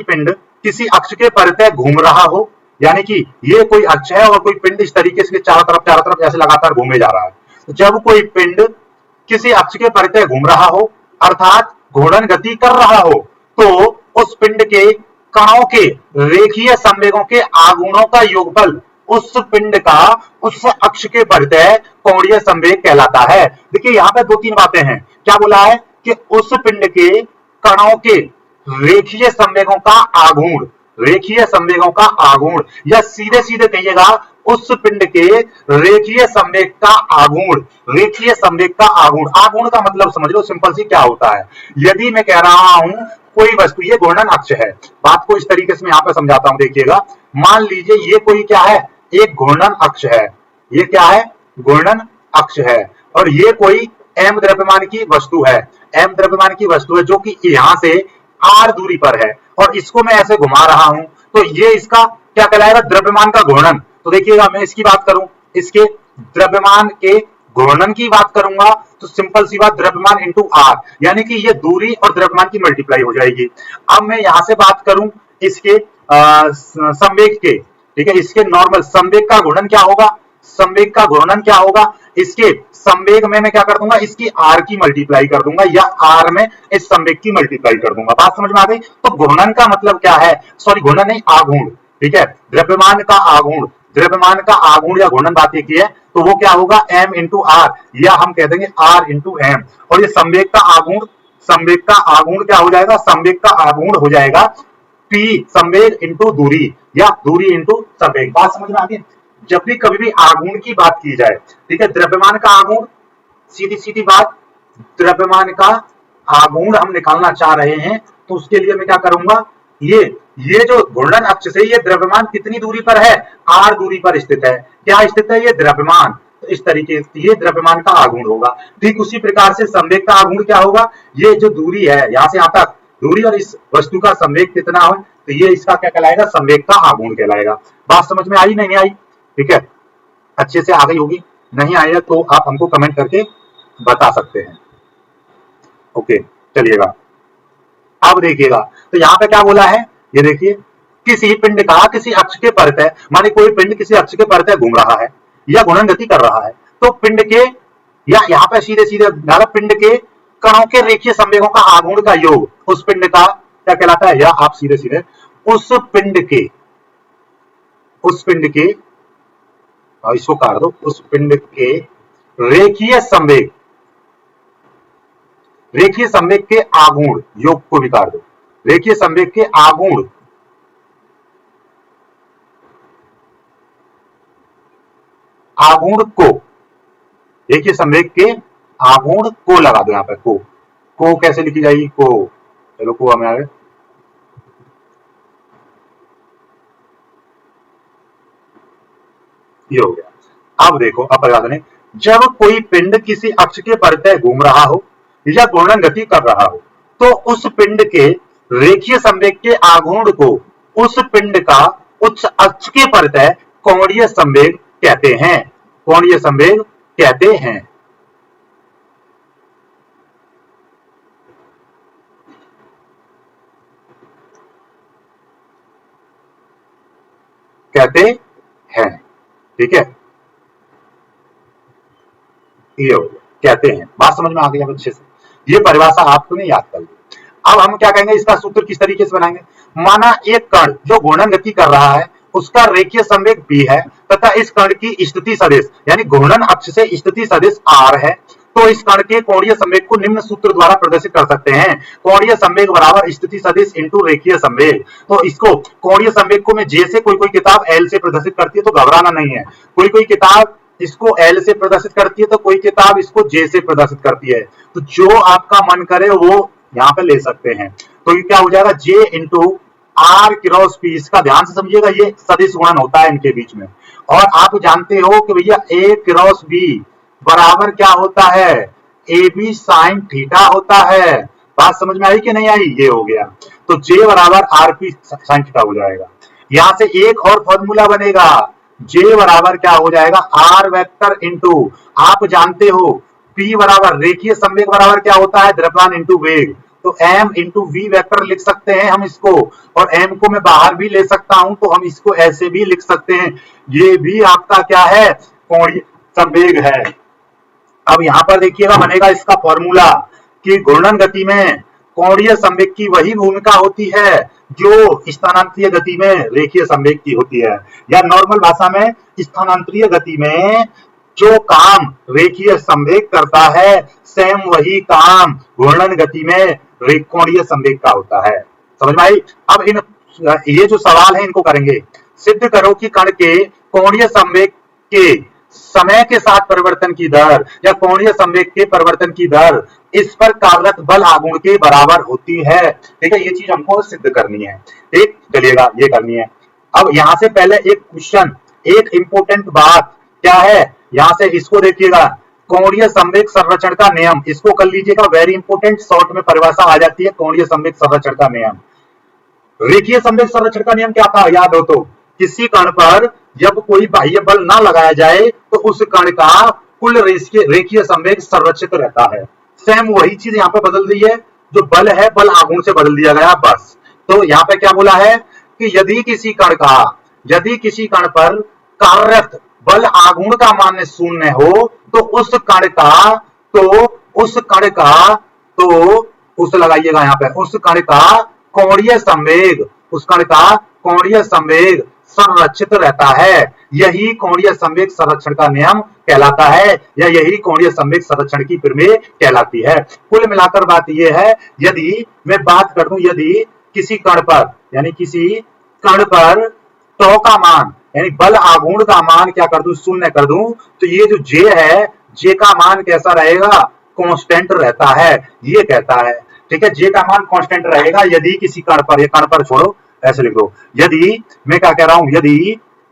पिंड किसी अक्ष के परितः घूम रहा हो, यानी कि ये कोई अक्ष है और कोई पिंड इस तरीके से चारों तरफ ऐसे लगातार घूमे जा रहा है। तो जब कोई पिंड किसी अक्ष के परितः घूम रहा हो, अर्थात घूर्णन गति कर रहा हो, तो उस पिंड के कणों के रेखीय संवेगों के आघूर्णों का योगफल उस पिंड का उस अक्ष के परितः कोणीय संवेग कहलाता है। देखिए यहाँ पे 2-3 बातें हैं। क्या बोला है कि उस पिंड के कणों के रेखीय संवेगों का आघूर्ण, रेखीय संवेगों का आघूर्ण, या सीधे सीधे कहिएगा उस पिंड के रेखीय संवेग का आघूर्ण, रेखीय संवेग का आघूर्ण। आघूर्ण का मतलब समझ लो, सिंपल सी क्या होता है। यदि मैं कह रहा हूं कोई वस्तु, ये घूर्णन अक्ष है, बात को इस तरीके से मैं यहां पर समझाता हूं, देखिएगा। मान लीजिए ये कोई क्या है, एक घूर्णन अक्ष है, ये क्या है, घूर्णन अक्ष है, और ये कोई m द्रव्यमान की वस्तु है, m द्रव्यमान की वस्तु है जो कि यहां से r दूरी पर है, और इसको मैं ऐसे घुमा रहा हूं, तो ये इसका क्या कहलाएगा, द्रव्यमान का घूर्णन। तो देखिएगा, मैं इसकी बात करूं, इसके द्रव्यमान के घूर्णन की बात करूंगा, तो सिंपल सी बात, द्रव्यमान इंटू r, यानी कि ये दूरी और द्रव्यमान की मल्टीप्लाई हो जाएगी। अब मैं यहां से बात करूं इसके संवेग के, ठीक है, इसके नॉर्मल संवेग का घूर्णन क्या होगा, संवेग का घूर्णन क्या होगा, इसके संवेग में मैं क्या कर दूंगा, इसकी r की मल्टीप्लाई कर दूंगा, या r में इस संवेग की मल्टीप्लाई कर दूंगा। बात समझ में आ गई। तो घूर्णन का मतलब क्या है, सॉरी घूर्णन नहीं, आघूर्ण। ठीक है, द्रव्यमान का आघूर्ण, द्रव्यमान का आघूर्ण या घूर्णन बात की है, तो वो क्या होगा, m इंटू आर, या हम कह देंगे r इंटू एम। और ये संवेग का आघूर्ण, संवेग का आघूर्ण क्या हो जाएगा, संवेग का आघूर्ण हो जाएगा p संवेग इंटू दूरी, या दूरी इंटू संवेग। बात समझ में आ गई। जब भी कभी भी आघूर्ण की बात की जाए, ठीक है, द्रव्यमान का आघूर्ण, सीधी सीधी बात, द्रव्यमान का आघूर्ण हम निकालना चाह रहे हैं, तो उसके लिए मैं क्या करूंगा, ये जो घूर्णन अक्ष से ये द्रव्यमान कितनी दूरी पर है, r दूरी पर स्थित है। क्या स्थित है, ये द्रव्यमान। तो इस तरीके से ये द्रव्यमान का आघूर्ण होगा। ठीक उसी प्रकार से संवेग का आघूर्ण क्या होगा, ये जो दूरी है यहां से यहां तक दूरी, और इस वस्तु का संवेग कितना है, तो ये इसका क्या कहलाएगा, संवेग का आघूर्ण कहलाएगा। बात समझ में आई नहीं आई। ठीक है, अच्छे से आ गई होगी, नहीं आया तो आप हमको कमेंट करके बता सकते हैं। ओके, चलिएगा अब देखिएगा, तो यहाँ पे क्या बोला है, ये देखिए, किसी पिंड का किसी अक्ष के परितः, माने कोई पिंड किसी अक्ष के परितः घूम रहा है या घूर्णन गति कर रहा है, तो पिंड के, या यहाँ पे सीधे सीधे पिंड के कणों के रेखीय संवेगों का आघूर्ण का योग उस पिंड का क्या कहलाता है, या आप सीधे सीधे उस पिंड के इसको काट दो, उस पिंड के रेखीय संवेग के आघूर्ण योग को भी काट दो, रेखीय संवेग के आघूर्ण को, रेखीय संवेग के आघूर्ण को लगा दो, यहां पे को कैसे लिखी जाएगी, को, चलो को हमें आ गए, ये हो गया। अब देखो, अब परिभाषा ने, जब कोई पिंड किसी अक्ष के परितः घूम रहा हो या घूर्णन गति कर रहा हो, तो उस पिंड के रेखीय संवेग के आघूर्ण को उस पिंड का उस अक्ष के परितः कोणीय संवेग कहते हैं, कोणीय संवेग कहते हैं। कहते हैं, ठीक है, ये हो गया, कहते हैं, बात समझ में आ गई अच्छे से, ये परिभाषा आपने याद कर ली। अब हम क्या कहेंगे, इसका सूत्र किस तरीके से बनाएंगे, माना एक कण जो घूर्णन गति कर रहा है उसका रेखीय संवेग b है तथा इस कण की स्थिति सदिश यानी घूर्णन अक्ष से स्थिति सदिश r है, तो इस कण के कोणीय संवेग को निम्न सूत्र द्वारा प्रदर्शित कर सकते हैं, कोणीय संवेग बराबर स्थिति सदिश इंटू रेखीय संवेग। तो इसको कोणीय संवेग को मैं j से, कोई किताब l से प्रदर्शित करती है, तो घबराना नहीं है, कोई किताब इसको L से प्रदर्शित करती है तो कोई किताब इसको J से प्रदर्शित करती है, तो जो आपका मन करे वो यहाँ पे ले सकते हैं। तो ये क्या हो जाएगा, J into R cross P, इसका ध्यान से समझिएगा, ये सदिश गुणन होता है इनके बीच में, और आप जानते हो कि भैया A क्रॉस B बराबर क्या होता है, AB साइन थीटा होता है। बात समझ में आई कि नहीं आई, ये हो गया, तो J बराबर RP साइन थीटा हो जाएगा। यहां से एक और फॉर्मूला बनेगा, J बराबर क्या हो जाएगा, R वेक्टर इंटू, आप जानते हो P बराबर रेखीय संवेग बराबर क्या होता है, द्रव्यमान इंटू वेग, तो M इंटू V वेक्टर लिख सकते हैं हम इसको, और M को मैं बाहर भी ले सकता हूं, तो हम इसको ऐसे भी लिख सकते हैं, ये भी आपका क्या है, कोणीय संवेग है। अब यहां पर देखिएगा बनेगा इसका फॉर्मूला कि घूर्णन गति में कोणीय संवेग की वही भूमिका होती है जो स्थानांतरीय गति में रेखीय संवेग की होती है, या नॉर्मल भाषा में स्थानांतरीय गति में जो काम रेखीय संवेग करता है सेम वही काम घूर्णन गति में कोणीय संवेग का होता है। समझ में आई। अब ये जो सवाल है इनको करेंगे, सिद्ध करो कि कण के कोणीय संवेग के समय के साथ परिवर्तन की दर या कोणीय संवेग के परिवर्तन की दर इस पर कार्यरत बल आघूर्ण के बराबर होती है। ठीक है, ये चीज हमको सिद्ध करनी है। ठीक, चलिएगा ये करनी है। अब यहां से पहले एक क्वेश्चन, एक इंपॉर्टेंट बात क्या है, यहां से इसको देखिएगा, कोणीय संवेग संरक्षण का नियम, इसको कर लीजिएगा, वेरी इंपॉर्टेंट, शॉर्ट में परिभाषा आ जाती है कोणीय संवेग संरक्षण का नियम। रेखीय संवेग संरक्षण का नियम क्या था, याद हो तो, किसी कण पर जब कोई बाह्य बल ना लगाया जाए तो उस कण का कुल रेखीय संवेग संरक्षित रहता है। सेम वही चीज यहाँ पे बदल दी है, जो बल है बल आघूर्ण से बदल दिया गया बस। तो यहाँ पे क्या बोला है कि यदि किसी कण पर कार्यरत बल आघूर्ण का मान शून्य हो तो उस कण का कोणीय संवेग संरक्षित रहता है। यही कोणीय संवेग संरक्षण का नियम कहलाता है, या यही कोणीय संवेग संरक्षण की प्रमेय कहलाती है। कुल मिलाकर बात यह है, यदि मैं बात कर दूं, यदि किसी कण पर टॉ का मान यानी बल आघूर्ण का मान क्या कर दूं, शून्य कर दूं, तो ये जो J है, J का मान कैसा रहेगा, कांस्टेंट रहता है, ये कहता है। ठीक है, J का मान कांस्टेंट रहेगा यदि किसी कण पर, ये कण पर छोड़ो, ऐसे लिख दो, यदि मैं क्या कह रहा हूं,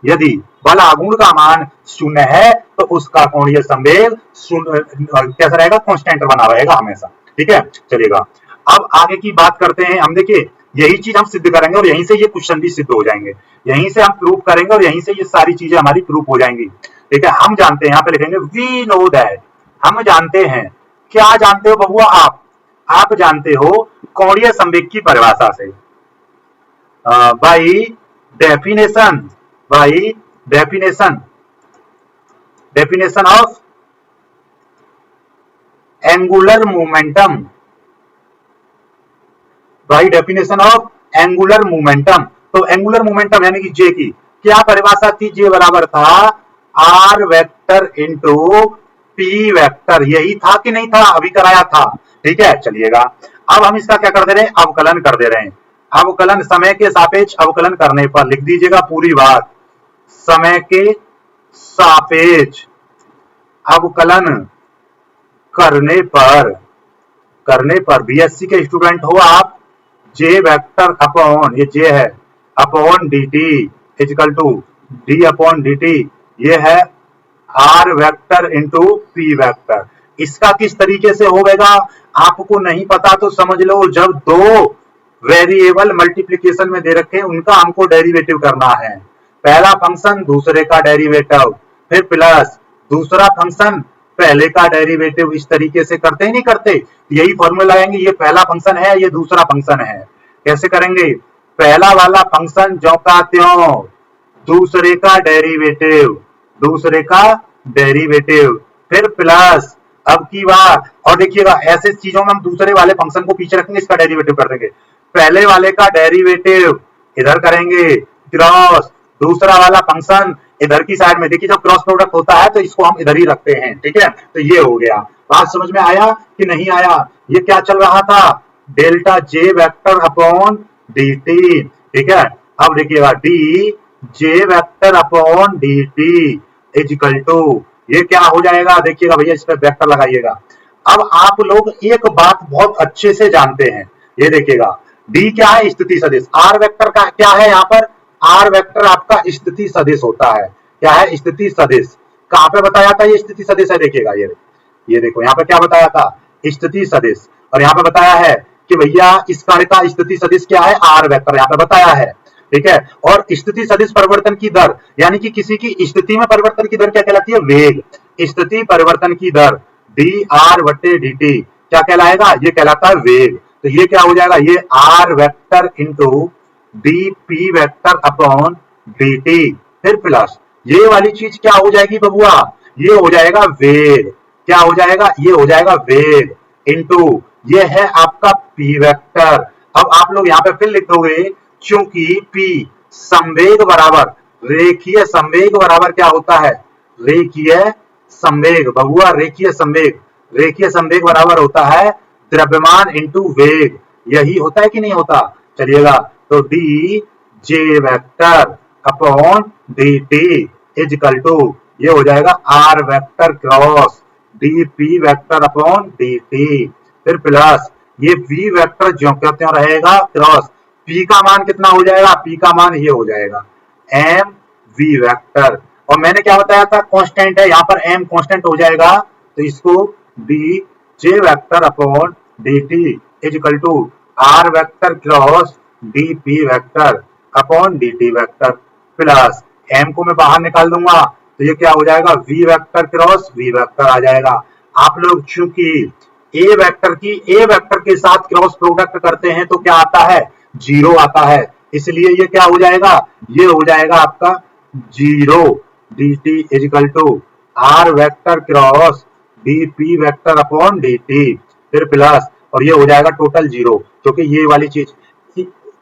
यदि बल आघूर्ण का मान शून्य है तो उसका कोणीय संवेग कैसा रहेगा, कांस्टेंट बना रहेगा हमेशा। ठीक है, चलिएगा अब आगे की बात करते हैं हम। देखिए यही चीज हम सिद्ध करेंगे और यहीं से ये क्वेश्चन भी सिद्ध हो जाएंगे, यहीं से हम प्रूफ करेंगे और यहीं से ये सारी चीजें हमारी प्रूफ हो जाएंगी। ठीक है, हम जानते हैं, यहाँ पे लिखेंगे वी नो दैट, हम जानते हैं क्या जानते हो बबुआ आप जानते हो कोणीय संवेग की परिभाषा से by definition by definition definition of angular momentum by definition of angular momentum. तो एंगुलर मोमेंटम यानी कि जे की क्या परिभाषा थी, जे बराबर था R vector into P vector. यही था कि नहीं था, अभी कराया था। ठीक है, चलिएगा अब हम इसका क्या कर दे रहे हैं, अवकलन कर दे रहे हैं। अवकलन समय के सापेक्ष अवकलन करने पर लिख दीजिएगा पूरी बात, समय के सापेक्ष अवकलन करने पर बीएससी के स्टूडेंट हो आप, जे वेक्टर अपॉन, ये जे है, upon D T is equal to D upon D T, ये है R vector into P vector. इसका किस तरीके से होगा आपको नहीं पता तो समझ लो, जब दो वेरिएबल मल्टीप्लीकेशन में दे रखे उनका हमको डेरिवेटिव करना है। पहला फंक्शन दूसरे का डेरिवेटिव, फिर प्लस दूसरा फंक्शन पहले का डेरिवेटिव। इस तरीके से करते ही नहीं करते, यही फॉर्मूला लगाएंगे, ये पहला फंक्शन है, ये दूसरा फंक्शन है। कैसे करेंगे, पहला वाला फंक्शन जो का त्यों, दूसरे का डेरिवेटिव, फिर प्लस अब की बार, और देखिएगा ऐसे चीजों में हम दूसरे वाले फंक्शन को पीछे रखेंगे, इसका डेरिवेटिव कर देंगे। पहले वाले का डेरिवेटिव इधर करेंगे, क्रॉस दूसरा वाला फंक्शन इधर की साइड में। देखिए जब क्रॉस प्रोडक्ट होता है तो इसको हम इधर ही रखते हैं। ठीक है, तो ये हो गया। बात समझ में आया कि नहीं आया? ये क्या चल रहा था, delta J vector upon D T. ठीक है, अब देखिएगा D J vector upon D T is equal to, ये क्या हो जाएगा, देखिएगा भैया इस पर वेक्टर लगाइएगा। अब आप लोग एक बात बहुत अच्छे से जानते हैं, ये देखिएगा डी क्या है, स्थिति सदिश। आर वेक्टर का क्या है, यहाँ पर आर वेक्टर आपका स्थिति सदिश होता है। क्या है, स्थिति सदिश। कहां पे बताया था ये स्थिति सदिश है, देखिएगा ये देखो यहाँ पे क्या बताया था, स्थिति सदिश। और यहाँ पे बताया है कि भैया इस कार्य का स्थिति सदिश क्या है, आर वेक्टर यहाँ पे बताया है। ठीक है, और स्थिति सदिश परिवर्तन की दर, यानी कि किसी की स्थिति में परिवर्तन की दर क्या कहलाती है, वेग। स्थिति परिवर्तन की दर डी आर बटे डी टी क्या कहलाएगा, ये कहलाता है वेग। तो ये क्या हो जाएगा, ये R vector into D P vector upon D T, फिर प्लस ये वाली चीज क्या हो जाएगी बबुआ, ये हो जाएगा वेग। क्या हो जाएगा, ये हो जाएगा वेग इंटू ये है आपका पी वेक्टर। अब आप लोग यहाँ पे फिर लिख दोगे, क्योंकि पी संवेग बराबर, रेखीय संवेग बराबर क्या होता है, रेखीय संवेग बबुआ, रेखीय संवेग बराबर होता है द्रव्यमान इंटू वेग। यही होता है कि नहीं होता? चलिएगा, तो D J vector upon D T is equal to ये हो जाएगा R vector cross D P vector upon D T, फिर प्लस ये वी वेक्टर ज्यों का त्यों रहेगा क्रॉस पी का मान कितना हो जाएगा, पी का मान ये हो जाएगा एम वी वेक्टर। और मैंने क्या बताया था, कांस्टेंट है, यहाँ पर एम कांस्टेंट हो जाएगा, तो इसको D J vector upon D T is equal to R vector cross D P vector upon D T vector, plus M को मैं बाहर निकाल दूंगा तो ये क्या हो जाएगा, V vector cross V vector आ जाएगा। आप लोग चूंकि ए वेक्टर के साथ क्रॉस प्रोडक्ट करते हैं तो क्या आता है, जीरो आता है, इसलिए ये क्या हो जाएगा, ये हो जाएगा आपका zero D T is equal to R vector cross D P vector upon D T, फिर प्लस और ये हो जाएगा टोटल जीरो, क्योंकि ये वाली चीज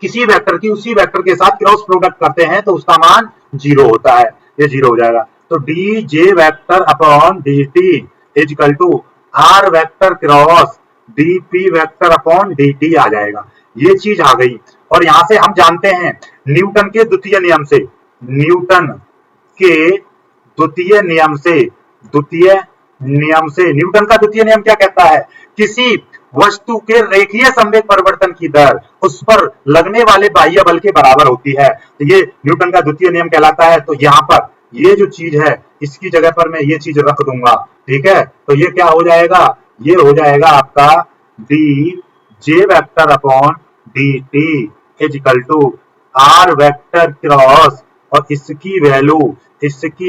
किसी वेक्टर की उसी वेक्टर के साथ क्रॉस प्रोडक्ट करते हैं तो उसका मान जीरो होता है, ये जीरो हो जाएगा। तो D J vector upon D T is equal to R vector cross D P vector upon D T आ जाएगा। ये चीज आ गई। और यहां से हम जानते हैं न्यूटन के द्वितीय नियम से, न्यूटन का द्वितीय नियम क्या कहता है, किसी वस्तु के रेखीय संवेग परिवर्तन की दर उस पर लगने वाले बाह्य बल के बराबर होती है। तो ये न्यूटन का द्वितीय नियम कहलाता है। तो यहाँ पर ये जो चीज है इसकी जगह पर मैं ये चीज रख दूंगा। ठीक है, तो ये क्या हो जाएगा, ये हो जाएगा आपका D J vector upon D T is equal to R vector cross और इसकी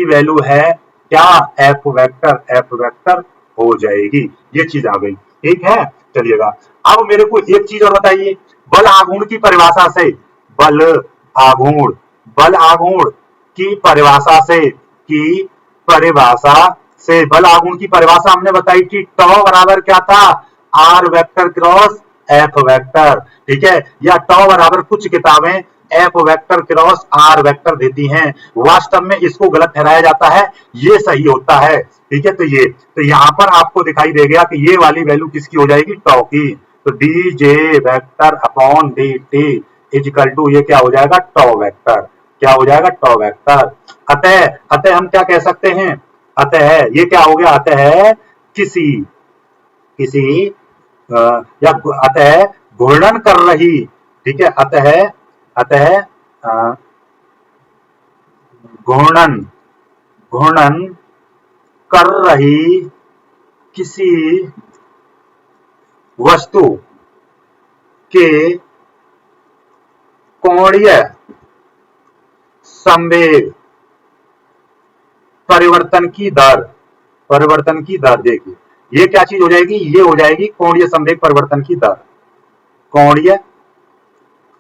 वैल्यू है क्या, एफ वेक्टर हो जाएगी। ये चीज आ गई, ठीक है। चलिएगा, अब मेरे को एक चीज और बताइए, बल आघूर्ण की परिभाषा से, बल आघूर्ण, बल आघूर्ण की परिभाषा से, की परिभाषा से बल आघूर्ण की परिभाषा हमने बताई कि टॉ बराबर क्या था, R vector cross F vector, ठीक है। या टॉ बराबर कुछ किताबें F vector cross R vector देती हैं, वास्तव में इसको गलत ठहराया जाता है, ये सही होता है, ठीक है। तो यहां पर आपको दिखाई दे गया कि ये वाली वैल्यू किसकी हो जाएगी, टॉ की। तो D J vector upon D T is equal to ये क्या हो जाएगा, टॉ वेक्टर, क्या हो जाएगा, टॉ वेक्टर। अतः अतः हम क्या कह सकते हैं, अतः ये क्या हो गया, अतः किसी किसी या अतः घूर्णन कर रही, ठीक है, अतः अतः घूर्णन घूर्णन कर रही किसी वस्तु के कोणीय संवेग परिवर्तन की दर, परिवर्तन की दर, देखिए ये क्या चीज हो जाएगी, ये हो जाएगी कोणीय संवेग परिवर्तन की दर, कोणीय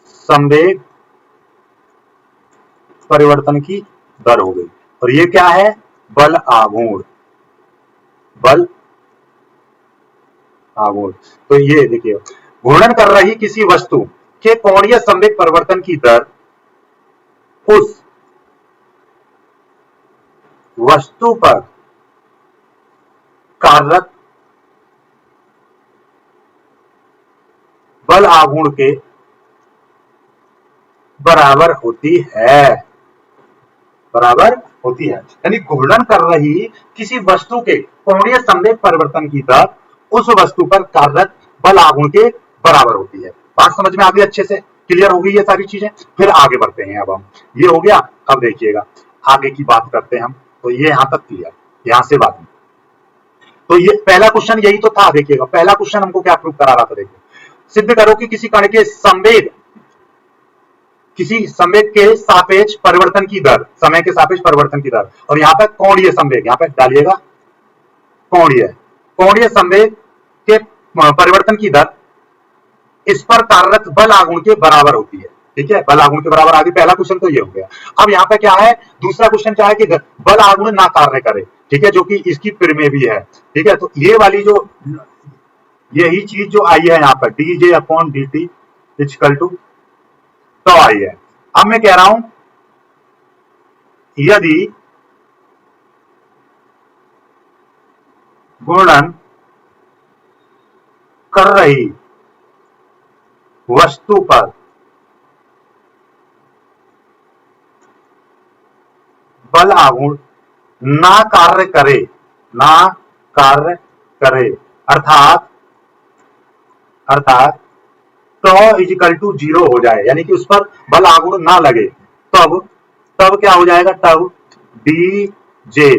संवेग परिवर्तन की दर हो गई। और ये क्या है, बल आघूर्ण, बल आघूर्ण। तो ये देखिए, घूर्णन कर रही किसी वस्तु के कोणीय संवेग परिवर्तन की दर उस वस्तु पर कार्यरत बल आघूर्ण के बराबर होती है, बराबर होती है। यानी घूर्णन कर रही किसी वस्तु के कोणीय संवेग परिवर्तन की दर उस वस्तु पर कार्यरत बल आघूर्ण के बराबर होती है। बात समझ में आ गई, अच्छे से क्लियर हो गई ये सारी चीजें। फिर आगे बढ़ते हैं, अब हम, ये हो गया, अब देखिएगा आगे की बात करते हैं हम। तो ये यहां तक क्लियर, यहां से बात नहीं। तो ये पहला क्वेश्चन यही तो था, देखिएगा पहला क्वेश्चन हमको क्या प्रूव करा रहा था, देखिए सिद्ध करो कि किसी कण के संवेग, किसी संवेग के सापेक्ष परिवर्तन की दर, समय के सापेक्ष परिवर्तन की दर, और यहाँ पे कोणीय संवेग, यहाँ पे डालिएगा कोणीय, कोणीय संवेग के परिवर्तन की दर इस पर कार्यरत बल आघूर्ण के बराबर होती है, ठीक है। बल आघूर्ण के बराबर आ गई, पहला क्वेश्चन तो ये हो गया। अब यहाँ पे क्या है, दूसरा क्वेश्चन क्या है कि बल आघूर्ण ना कार्य करे, ठीक है, जो कि इसकी प्रिमे भी है, ठीक है। तो ये वाली जो यही चीज जो आई है यहाँ पर D J upon D T equal to तो आई है। अब मैं कह रहा हूं यदि घूर्णन कर रही वस्तु पर बल आघूर्ण ना कार्य करे, ना कार्य करे, अर्थात अर्थात टॉ इजिकल टू 0 हो जाए, यानी कि उस पर बल आघूर्ण ना लगे, तब तब क्या हो जाएगा, तब D J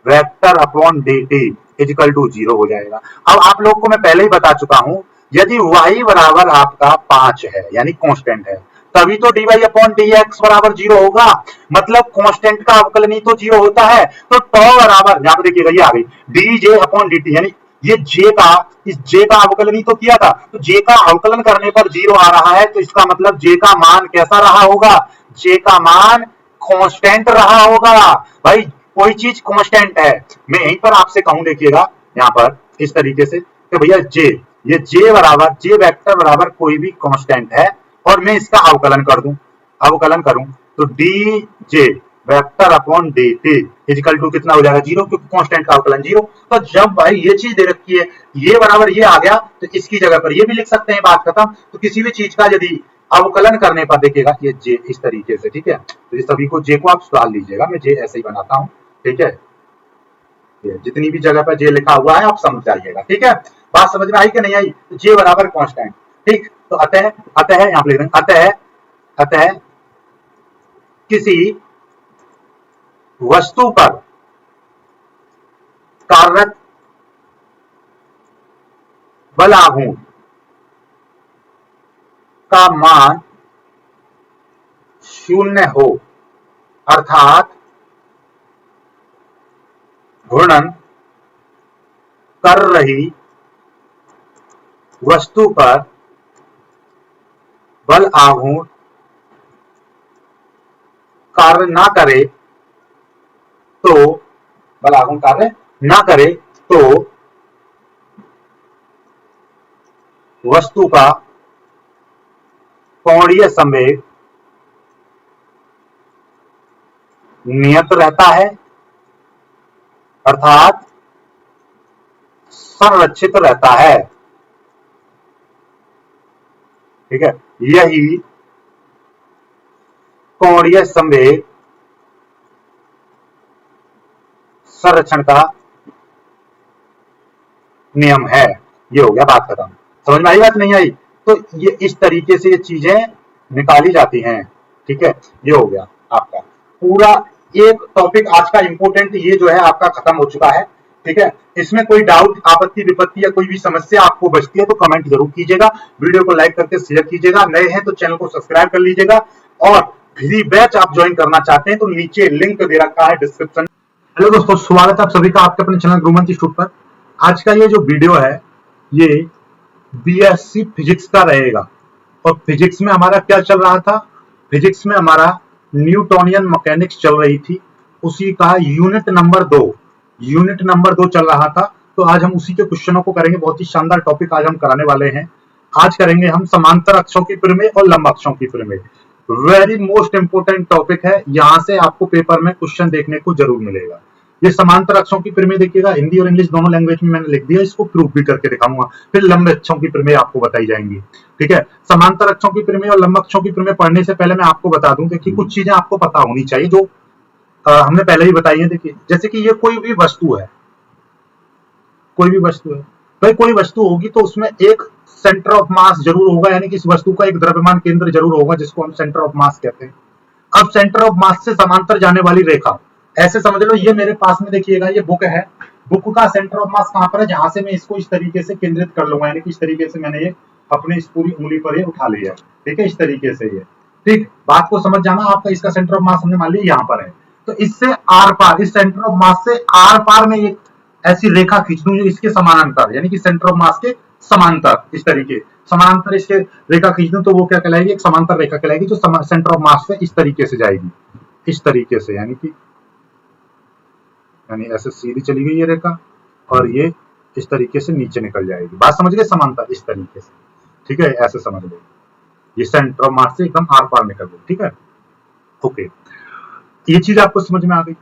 vector upon D T is equal to 0 हो जाएगा। अब आप लोग को मैं पहले ही बता चुका हूं, यदि y बराबर आपका 5 है, यानी कांस्टेंट है, तभी तो dy अपॉन डी एक्स बराबर 0 होगा, मतलब कांस्टेंट का अवकलन ही तो 0 होता है। तो टॉ बराबर, यहां पर देखिएगा ये आ गई D J upon D T, यानी ये जे का, इस जे का अवकलन ही तो किया था, तो जे का अवकलन करने पर 0 आ रहा है, तो इसका मतलब जे का मान कैसा रहा होगा, जे का मान कांस्टेंट रहा होगा। भाई कोई चीज कांस्टेंट है, मैं यहीं पर आपसे कहूं, देखिएगा यहां पर इस तरीके से कि भैया जे, ये जे बराबर, जे वेक्टर बराबर कोई भी कांस्टेंट है, और मैं इसका अवकलन कर दूं, अवकलन करूं, तो D J vector upon D T is equal to कितना हो जाएगा, 0, क्योंकि कांस्टेंट का अवकलन 0। तो जब भाई ये चीज दे रखी है, ये बराबर ये आ गया, तो इसकी जगह पर ये भी लिख सकते हैं, बात खत्म। तो किसी भी चीज का यदि अवकलन करने पर देखिएगा ये जे इस तरीके से, ठीक है, तो ये सभी को जे को आप डाल लीजिएगा, मैं जे ऐसे ही बनाता हूं, ठीक है। जितनी भी जगह पर जे लिखा हुआ है आप समझ जाइएगा, ठीक है। बात समझ में आई कि नहीं आई, तो जे बराबर कांस्टेंट, ठीक। तो अतः, अतः यहां पर लिख देंगे, अतः अतः किसी वस्तु पर कार्यरत बल आघूर्ण का मान 0 हो, अर्थात घूर्णन कर रही वस्तु पर बल आघूर्ण कार्य ना करे तो बल आघूर्ण कार्य ना करे तो वस्तु का कोणीय संवेग नियत रहता है, अर्थात संरक्षित रहता है। ठीक है, यही कोणीय संवेग संरक्षण का नियम है। ये हो गया, बात खत्म। समझ में आई बात, नहीं आई? तो ये इस तरीके से ये चीजें निकाली जाती हैं। ठीक है, ये हो गया आपका पूरा एक टॉपिक आज का इंपोर्टेंट, ये जो है आपका खत्म हो चुका है। ठीक है, इसमें कोई डाउट, आपत्ति विपत्ति या कोई भी समस्या आपको बचती है तो कमेंट जरूर कीजिएगा, वीडियो को लाइक करके शेयर कीजिएगा, नए हैं तो चैनल को सब्सक्राइब कर लीजिएगा, और फ्री बैच आप ज्वाइन करना चाहते हैं तो नीचे लिंक दे रखा है डिस्क्रिप्शन। हेलो दोस्तों, स्वागत है आप सभी का आपके अपने चैनल गुरुमंत्र इंस्टीट्यूट पर। आज का ये जो वीडियो है ये बीएससी फिजिक्स का रहेगा, और फिजिक्स में हमारा क्या चल रहा था, फिजिक्स में हमारा न्यूटोनियन मैकेनिक्स चल रही थी, उसी का यूनिट नंबर 2 चल रहा था। तो आज हम उसी के क्वेश्चनों को करेंगे, बहुत ही शानदार टॉपिक आज हम कराने वाले हैं। आज करेंगे हम समांतर अक्षों की प्रमेय और लंब अक्षों की प्रमेय। वेरी मोस्ट इंपोर्टेंट टॉपिक है, यहां से आपको पेपर में क्वेश्चन देखने को जरूर मिलेगा। ये समांतर अक्षों की प्रमेय देखिएगा, हिंदी और इंग्लिश दोनों लैंग्वेज में मैंने लिख दिया, इसको प्रूफ भी करके दिखाऊंगा। फिर लंब अक्षों की प्रमेय आपको बताई जाएंगी। ठीक है, समांतर अक्षों की प्रमेय और लंब अक्षों की प्रमेय पढ़ने से पहले मैं आपको बता दूं कि कुछ चीजें आपको पता होनी चाहिए जो हमने पहले ही बताई है। देखिए, जैसे कि ये कोई भी वस्तु है, भाई कोई वस्तु होगी तो उसमें एक सेंटर ऑफ मास जरूर होगा, यानी कि इस वस्तु का एक द्रव्यमान केंद्र जरूर होगा, जिसको हम सेंटर ऑफ मास कहते हैं। अब सेंटर ऑफ मास से समांतर जाने वाली रेखा, ऐसे समझ लो, ये मेरे पास में देखिएगा, ये बुक है, बुक का सेंटर ऑफ मास कहां पर है, जहां से मैं इसको इस तरीके से केंद्रित कर लूंगा, यानी कि इस तरीके से मैंने ये अपनी इस पूरी उंगली पर ये उठा लिया। ठीक है, इस तरीके से ये, ठीक, बात को समझ जाना। आपका इसका सेंटर ऑफ मास हमने मान लिया यहाँ पर है, तो इससे आर पार, इस सेंटर ऑफ मास से आर पार में एक ऐसी रेखा खींच दूं जो इसके समानांतर, यानी कि सेंटर ऑफ मास के समांतर, इस तरीके समांतर इसके रेखा खींच दूं तो वो क्या कहलाएगी, एक समांतर रेखा कहलाएगी, जो सेंटर ऑफ मास से इस तरीके से जाएगी, इस तरीके से, यानी ऐसे सीधी चली गई ये रेखा, और ये इस तरीके से नीचे निकल जाएगी। बात समझ गए, समांतर इस तरीके से। ठीक है, ऐसे समझ लो, ये सेंटर ऑफ मास से एकदम आर पार निकल गई। ठीक है, ओके, ये चीज आपको समझ में आ गई।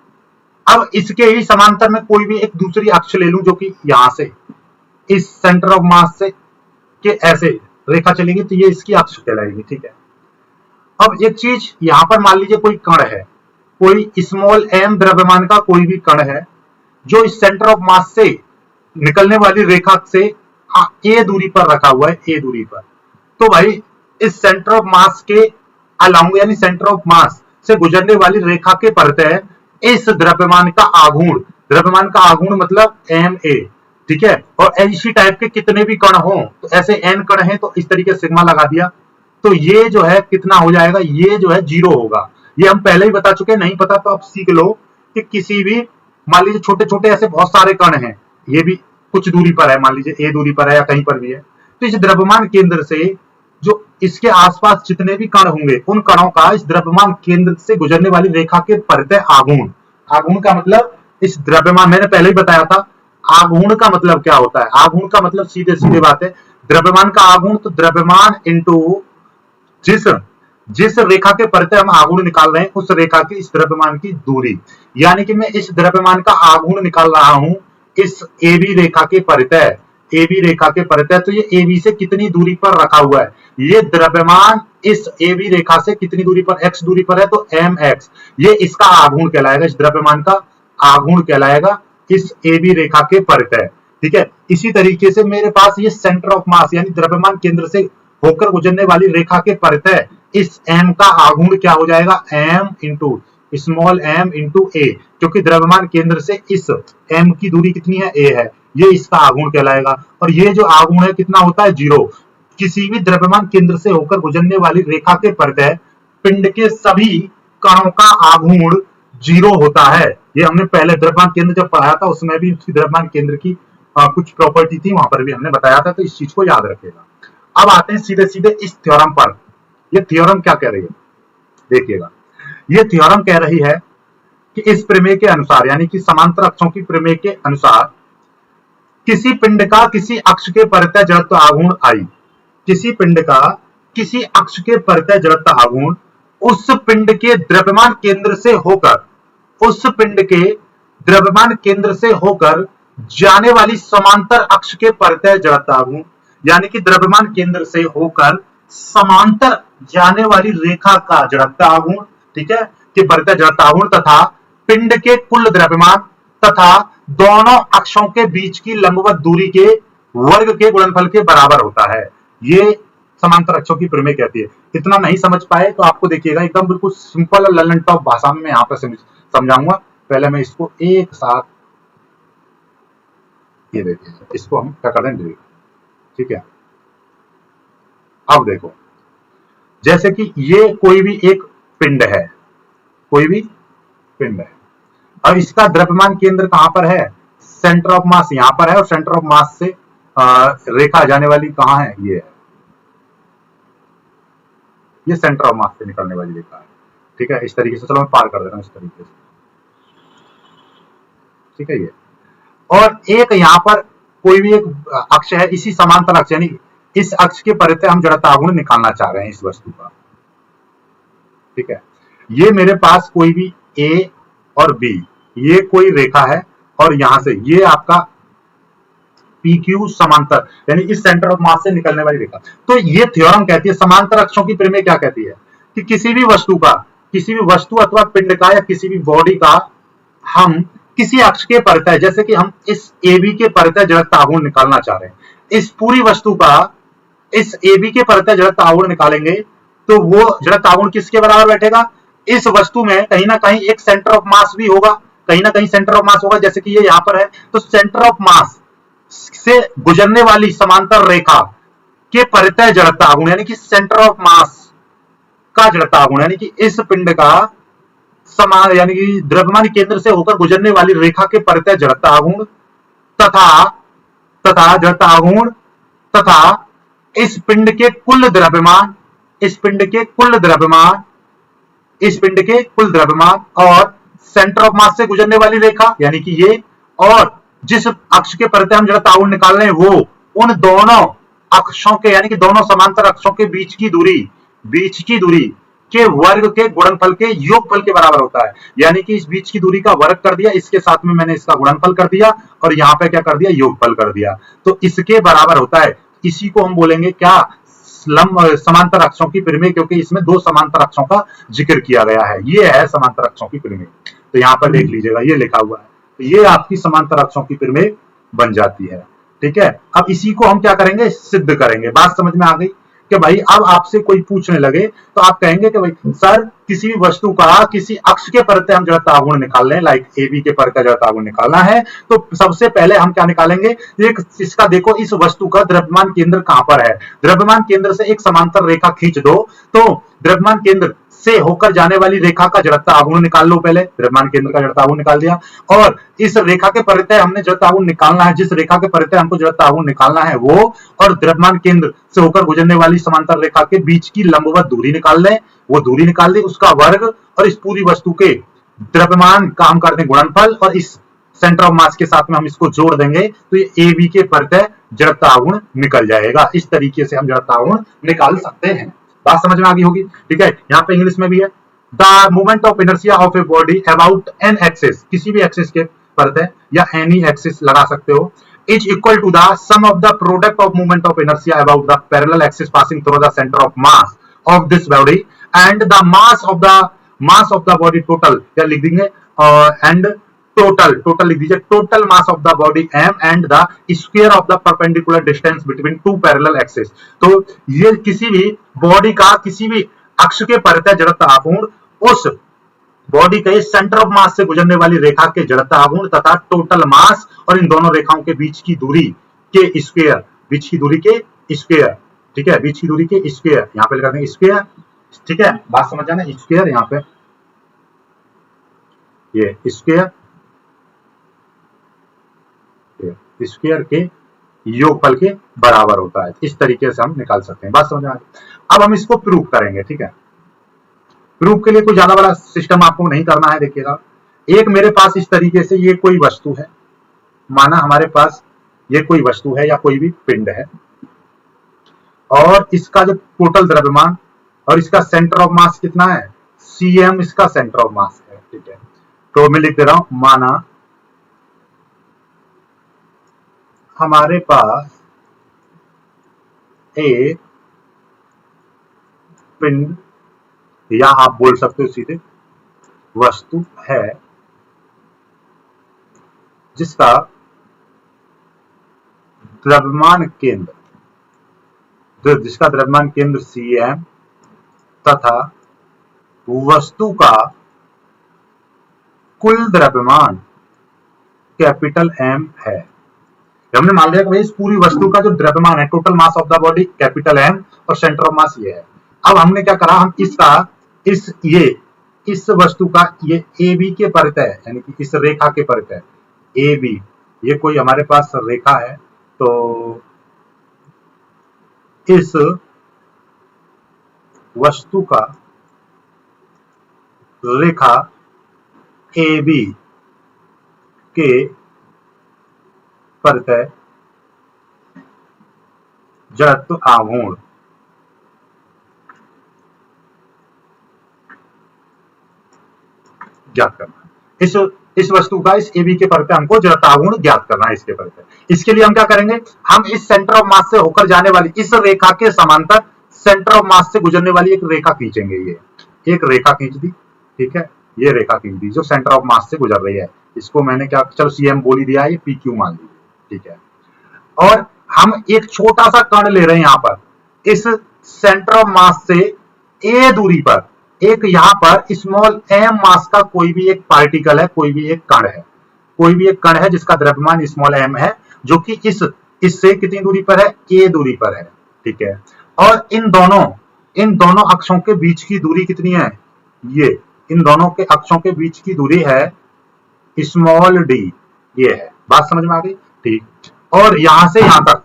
अब इसके ही समांतर में कोई भी एक दूसरी अक्ष ले लूं, जो कि यहां से इस सेंटर ऑफ मास से के ऐसे रेखा चलेगी, तो ये इसकी अक्ष कहलाएगी। ठीक है, अब एक चीज यहां पर मान लीजिए कोई कण है, कोई स्मॉल m द्रव्यमान का कोई भी कण है, जो इस सेंटर ऑफ मास से निकलने वाली रेखा से a दूरी पर रखा हुआ है, a दूरी पर। तो भाई इस सेंटर ऑफ मास के अलाउंग, यानी सेंटर ऑफ मास से गुजरने वाली रेखा के परतः इस द्रव्यमान का आघूर्ण मतलब ma। ठीक है, और इसी टाइप के कितने भी कण हो, तो ऐसे n कण हैं तो इस तरीके से सिग्मा लगा दिया, तो ये जो है कितना हो जाएगा, ये जो है 0 होगा। ये हम पहले ही बता चुके हैं, नहीं पता तो आप सीख लो कि किसी भी, मान लीजिए छोटे छोटे ऐसे बहुत सारे कण हैं, ये भी कुछ दूरी पर है, मान लीजिए a दूरी पर है या कहीं पर भी है, तो इस द्रव्यमान केंद्र से जो इसके आसपास जितने भी कण होंगे, उन कणों का इस द्रव्यमान केंद्र से गुजरने वाली रेखा के परतः आघूर्ण का मतलब इस द्रव्यमान, मैंने पहले ही बताया था आघूर्ण का मतलब क्या होता है। आघूर्ण का मतलब सीधे सीधे बात है, द्रव्यमान का आघूर्ण, तो द्रव्यमान इंटू जिस रेखा के परतः हम आघूर्ण निकाल रहे हैं, उस रेखा की इस द्रव्यमान की दूरी, यानी कि मैं इस द्रव्यमान का आघूर्ण निकाल रहा हूं इस AB रेखा के परतः, तो ये AB से कितनी दूरी पर रखा हुआ है, ये द्रव्यमान इस AB रेखा से कितनी दूरी पर, x दूरी पर है, तो mx, ये इसका आघूर्ण कहलाएगा, इस द्रव्यमान का आघूर्ण कहलाएगा इस AB रेखा के परतः। ठीक है, इसी तरीके से मेरे पास ये सेंटर ऑफ मास, यानी द्रव्यमान केंद्र से होकर गुजरने वाली रेखा के परतः इस m का आघूर्ण क्या हो जाएगा, m into small m into a, क्योंकि द्रव्यमान केंद्र से इस m की दूरी कितनी है, a है, ये इसका आघूर्ण कहलाएगा। और ये जो आघूर्ण है कितना होता है, 0। किसी भी द्रव्यमान केंद्र से होकर गुजरने वाली रेखा के परतः पिंड के सभी कणों का आघूर्ण 0 होता है। ये हमने पहले द्रव्यमान केंद्र जब पढ़ाया था, उसमें भी द्रव्यमान केंद्र की कुछ प्रॉपर्टी थी, वहां पर भी हमने बताया था, तो इस चीज को याद रखिएगा। अब आते हैं सीधे सीधे इस थ्योरम पर। ये थ्योरम क्या कह रही है, देखिएगा। ये थ्योरम कह रही है कि इस प्रमेय के अनुसार, यानी कि समांतर अक्षों की प्रमेय के अनुसार, किसी पिंड का किसी अक्ष के परितः जड़त्व आघूर्ण आई, किसी पिंड का किसी अक्ष के परितः जड़त्व आघूर्ण उस पिंड के द्रव्यमान केंद्र से होकर, उस पिंड के द्रव्यमान केंद्र से होकर जाने वाली समांतर अक्ष के परितः जड़त्व आघूर्ण, यानी कि द्रव्यमान केंद्र से होकर समांतर जाने वाली रेखा का जड़त्व आघूर्ण, ठीक है, कि परितः जड़त्व आघूर्ण तथा पिंड के कुल द्रव्यमान तथा दोनों अक्षों के बीच की लंबवत दूरी के वर्ग के गुणनफल के बराबर होता है। ये समांतर अक्षों की प्रमेय कहती है। इतना नहीं समझ पाए तो आपको देखिएगा एकदम बिल्कुल सिंपल और ललन टॉप भाषा में यहां पर समझाऊंगा। पहले मैं इसको एक साथ, ये देखिए, इसको हम क्या कर दें, ठीक है। अब देखो, जैसे कि ये कोई भी एक पिंड है, कोई भी पिंड है, और इसका द्रव्यमान केंद्र कहां पर है, सेंटर ऑफ मास यहां पर है, और सेंटर ऑफ मास से रेखा जाने वाली कहां है, ये है, ये सेंटर ऑफ मास से निकलने वाली रेखा है, ठीक है। इस तरीके से, चलो मैं पार कर देता हूं इस तरीके से, ठीक है। ये और एक यहां पर कोई भी एक अक्ष है, इसी समांतर अक्ष, यानी इस अक्ष के परितः हम जड़त्व आघूर्ण निकालना चाह रहे हैं इस वस्तु का, ठीक है। ये मेरे पास कोई भी ए और बी, ये कोई रेखा है, और यहां से ये आपका पी क्यू समांतर, यानी इस सेंटर ऑफ मास से निकलने वाली रेखा। तो ये थ्योरम कहती है, समांतर अक्षों की प्रमेय क्या कहती है, कि किसी भी वस्तु का, किसी भी वस्तु अथवा पिंड का या किसी भी बॉडी का हम किसी अक्ष के परितः, जैसे कि हम इस AB के परितः जड़त्व आघूर्ण निकालना चाह रहे हैं, इस पूरी वस्तु का इस AB के परितः जड़त्व आघूर्ण निकालेंगे, तो वो जड़त्व आघूर्ण किसके बराबर बैठेगा, इस वस्तु में कहीं ना कहीं एक सेंटर ऑफ मास भी होगा, कहीं ना कहीं सेंटर ऑफ मास होगा, जैसे कि ये यहां पर है, तो सेंटर ऑफ मास से गुजरने वाली समांतर रेखा के परितः जड़त्व आघूर्ण, यानी कि सेंटर ऑफ मास का जड़त्व आघूर्ण, यानी कि इस पिंड का समान, यानी कि द्रव्यमान केंद्र से होकर गुजरने वाली रेखा के परितः जड़त्व आघूर्ण तथा जड़त्व आघूर्ण तथा इस पिंड के कुल द्रव्यमान, इस पिंड के कुल द्रव्यमान, इस पिंड के कुल द्रव्यमान और सेंटर ऑफ मास से गुजरने वाली रेखा, यानी कि ये, और जिस अक्ष के परितः हम जड़त्व आघूर्ण निकाल रहे हैं वो उन दोनों अक्षों के, यानी कि दोनों समांतर अक्षों के बीच की दूरी के वर्ग के गुणनफल के योगफल के बराबर होता है। यानी कि इस बीच की दूरी का वर्ग कर दिया, इसके साथ में मैंने इसका गुणनफल कर दिया, और यहां पे क्या कर दिया, योगफल कर दिया, तो इसके बराबर होता है। इसी को हम बोलेंगे क्या, समांतर अक्षों की प्रमेय, क्योंकि इसमें दो समांतर अक्षों का जिक्र किया गया है। ये है समांतर अक्षों की प्रमेय। तो यहाँ पर देख लीजिएगा, ये लिखा हुआ है, तो ये आपकी समांतर अक्षों की प्रमेय बन जाती है, ठीक है। अब इसी को हम क्या करेंगे, सिद्ध करेंगे। बात समझ में आ गई कि भाई अब आपसे कोई पूछने लगे तो आप कहेंगे कि भाई सर, किसी भी वस्तु का किसी अक्ष के परितः हम जड़त्व आघूर्ण निकाल लें, लाइक AB के परितः जड़त्व आघूर्ण निकालना है, तो सबसे पहले हम क्या निकालेंगे, इसका देखो, इस वस्तु का द्रव्यमान केंद्र कहां पर है, द्रव्यमान केंद्र से एक समांतर रेखा खींच दो, तो द्रव्यमान केंद्र से होकर जाने वाली रेखा का जड़त्व आघूर्ण निकाल लो। पहले द्रव्यमान केंद्र का जड़त्व आघूर्ण निकाल दिया, और इस रेखा के परितः हमने जड़त्व आघूर्ण निकालना है, जिस रेखा के परितः हमको जड़त्व आघूर्ण निकालना है वो, और द्रव्यमान केंद्र से होकर गुजरने वाली समांतर रेखा के बीच की लंबवत दूरी निकाल लें, वो दूरी निकाल दी, उसका वर्ग, और इस पूरी वस्तु के द्रव्यमान का हम कर दें गुणनफल, और इस सेंटर ऑफ मास के साथ में हम इसको जोड़ देंगे, तो ये AB के परितः जड़त्व आघूर्ण निकल जाएगा। इस तरीके से हम जड़त्व आघूर्ण निकाल सकते हैं। बात समझ में आ गई होगी, ठीक है। यहाँ पे इंग्लिश में भी है, the movement of inertia of a body about an axis, किसी भी एक्सिस के परितः या एनी एक्सिस लगा सकते हो, is equal to the sum of the product of movement of inertia about the parallel axis passing through the centre of mass of this body and the mass of the body total, क्या लिख देंगे, एंड टोटल लिख दीजिए, total mass of the body m and the square of the perpendicular distance between two parallel axis. तो ये किसी भी बॉडी का किसी भी अक्ष के परितः जड़त्व आघूर्ण उस बॉडी के सेंटर ऑफ मास से गुजरने वाली रेखा के जड़त्व आघूर्ण तथा टोटल मास और इन दोनों रेखाओं के बीच की दूरी के स्क्वायर, बीच की दूरी के स्क्वायर, ठीक है, बीच की दूरी के स्क्वायर, यहाँ पे लगा देंगे स्क्वायर, ठीक है। बात समझ जाना, स्क्वायर यहाँ पे ये स्क्वायर, स्क्वायर के योगफल के बराबर होता है। इस तरीके से हम निकाल सकते हैं। बात समझ में आ गई। अब हम इसको प्रूव करेंगे, ठीक है। प्रूफ के लिए कोई ज्यादा बड़ा सिस्टम आपको नहीं करना है। देखिएगा, एक मेरे पास इस तरीके से ये कोई वस्तु है, माना हमारे पास ये कोई वस्तु है या कोई भी पिंड है, और इसका जो टोटल द्रव्यमान और इसका सेंटर ऑफ मास कितना है, cm इसका सेंटर ऑफ मास है, ठीक है। तो मैं लिख दे रहा हूं, माना हमारे पास एक पिंड, या आप बोल सकते हो सीधे वस्तु है, जिसका द्रव्यमान केंद्र cm तथा वस्तु का कुल द्रव्यमान कैपिटल M है। हमने मान लिया कि भाई इस पूरी वस्तु का जो द्रव्यमान है, total mass of the body capital M और सेंटर ऑफ मास ये है। अब हमने क्या करा, हम इसका इस वस्तु का ये AB के परितः, यानी कि इस रेखा के परितः AB, ये कोई हमारे पास रेखा है, तो इस वस्तु का रेखा AB के परितः जड़त्व आघूर्ण ज्ञात करना है। इस वस्तु का इस AB के परितः हमको जड़त्वाघूर्ण ज्ञात करना है, इसके परितः। इसके लिए हम क्या करेंगे, हम इस सेंटर ऑफ मास से होकर जाने वाली इस रेखा के समांतर सेंटर ऑफ मास से गुजरने वाली एक रेखा खींचेंगे। ये एक रेखा खींच दी, ठीक है, ये रेखा खींच दी जो सेंटर ऑफ मास से गुजर रही है। इसको मैंने क्या, चलो CM बोल ही दिया, ये PQ मान लीजिए, ठीक है। और हम एक छोटा सा कण ले रहे हैं, यहां पर इस सेंटर ऑफ मास से A दूरी पर एक यहां पर स्मॉल m मास का कोई भी एक पार्टिकल है, कोई भी एक कण है जिसका द्रव्यमान स्मॉल m है, जो कि इससे कितनी दूरी पर है, A दूरी पर है, ठीक है। और इन दोनों अक्षों के बीच की दूरी कितनी है, ये इन दोनों के अक्षों के बीच की दूरी है स्मॉल d, ये है। बात समझ में आ गई, ठीक। और यहां से यहां तक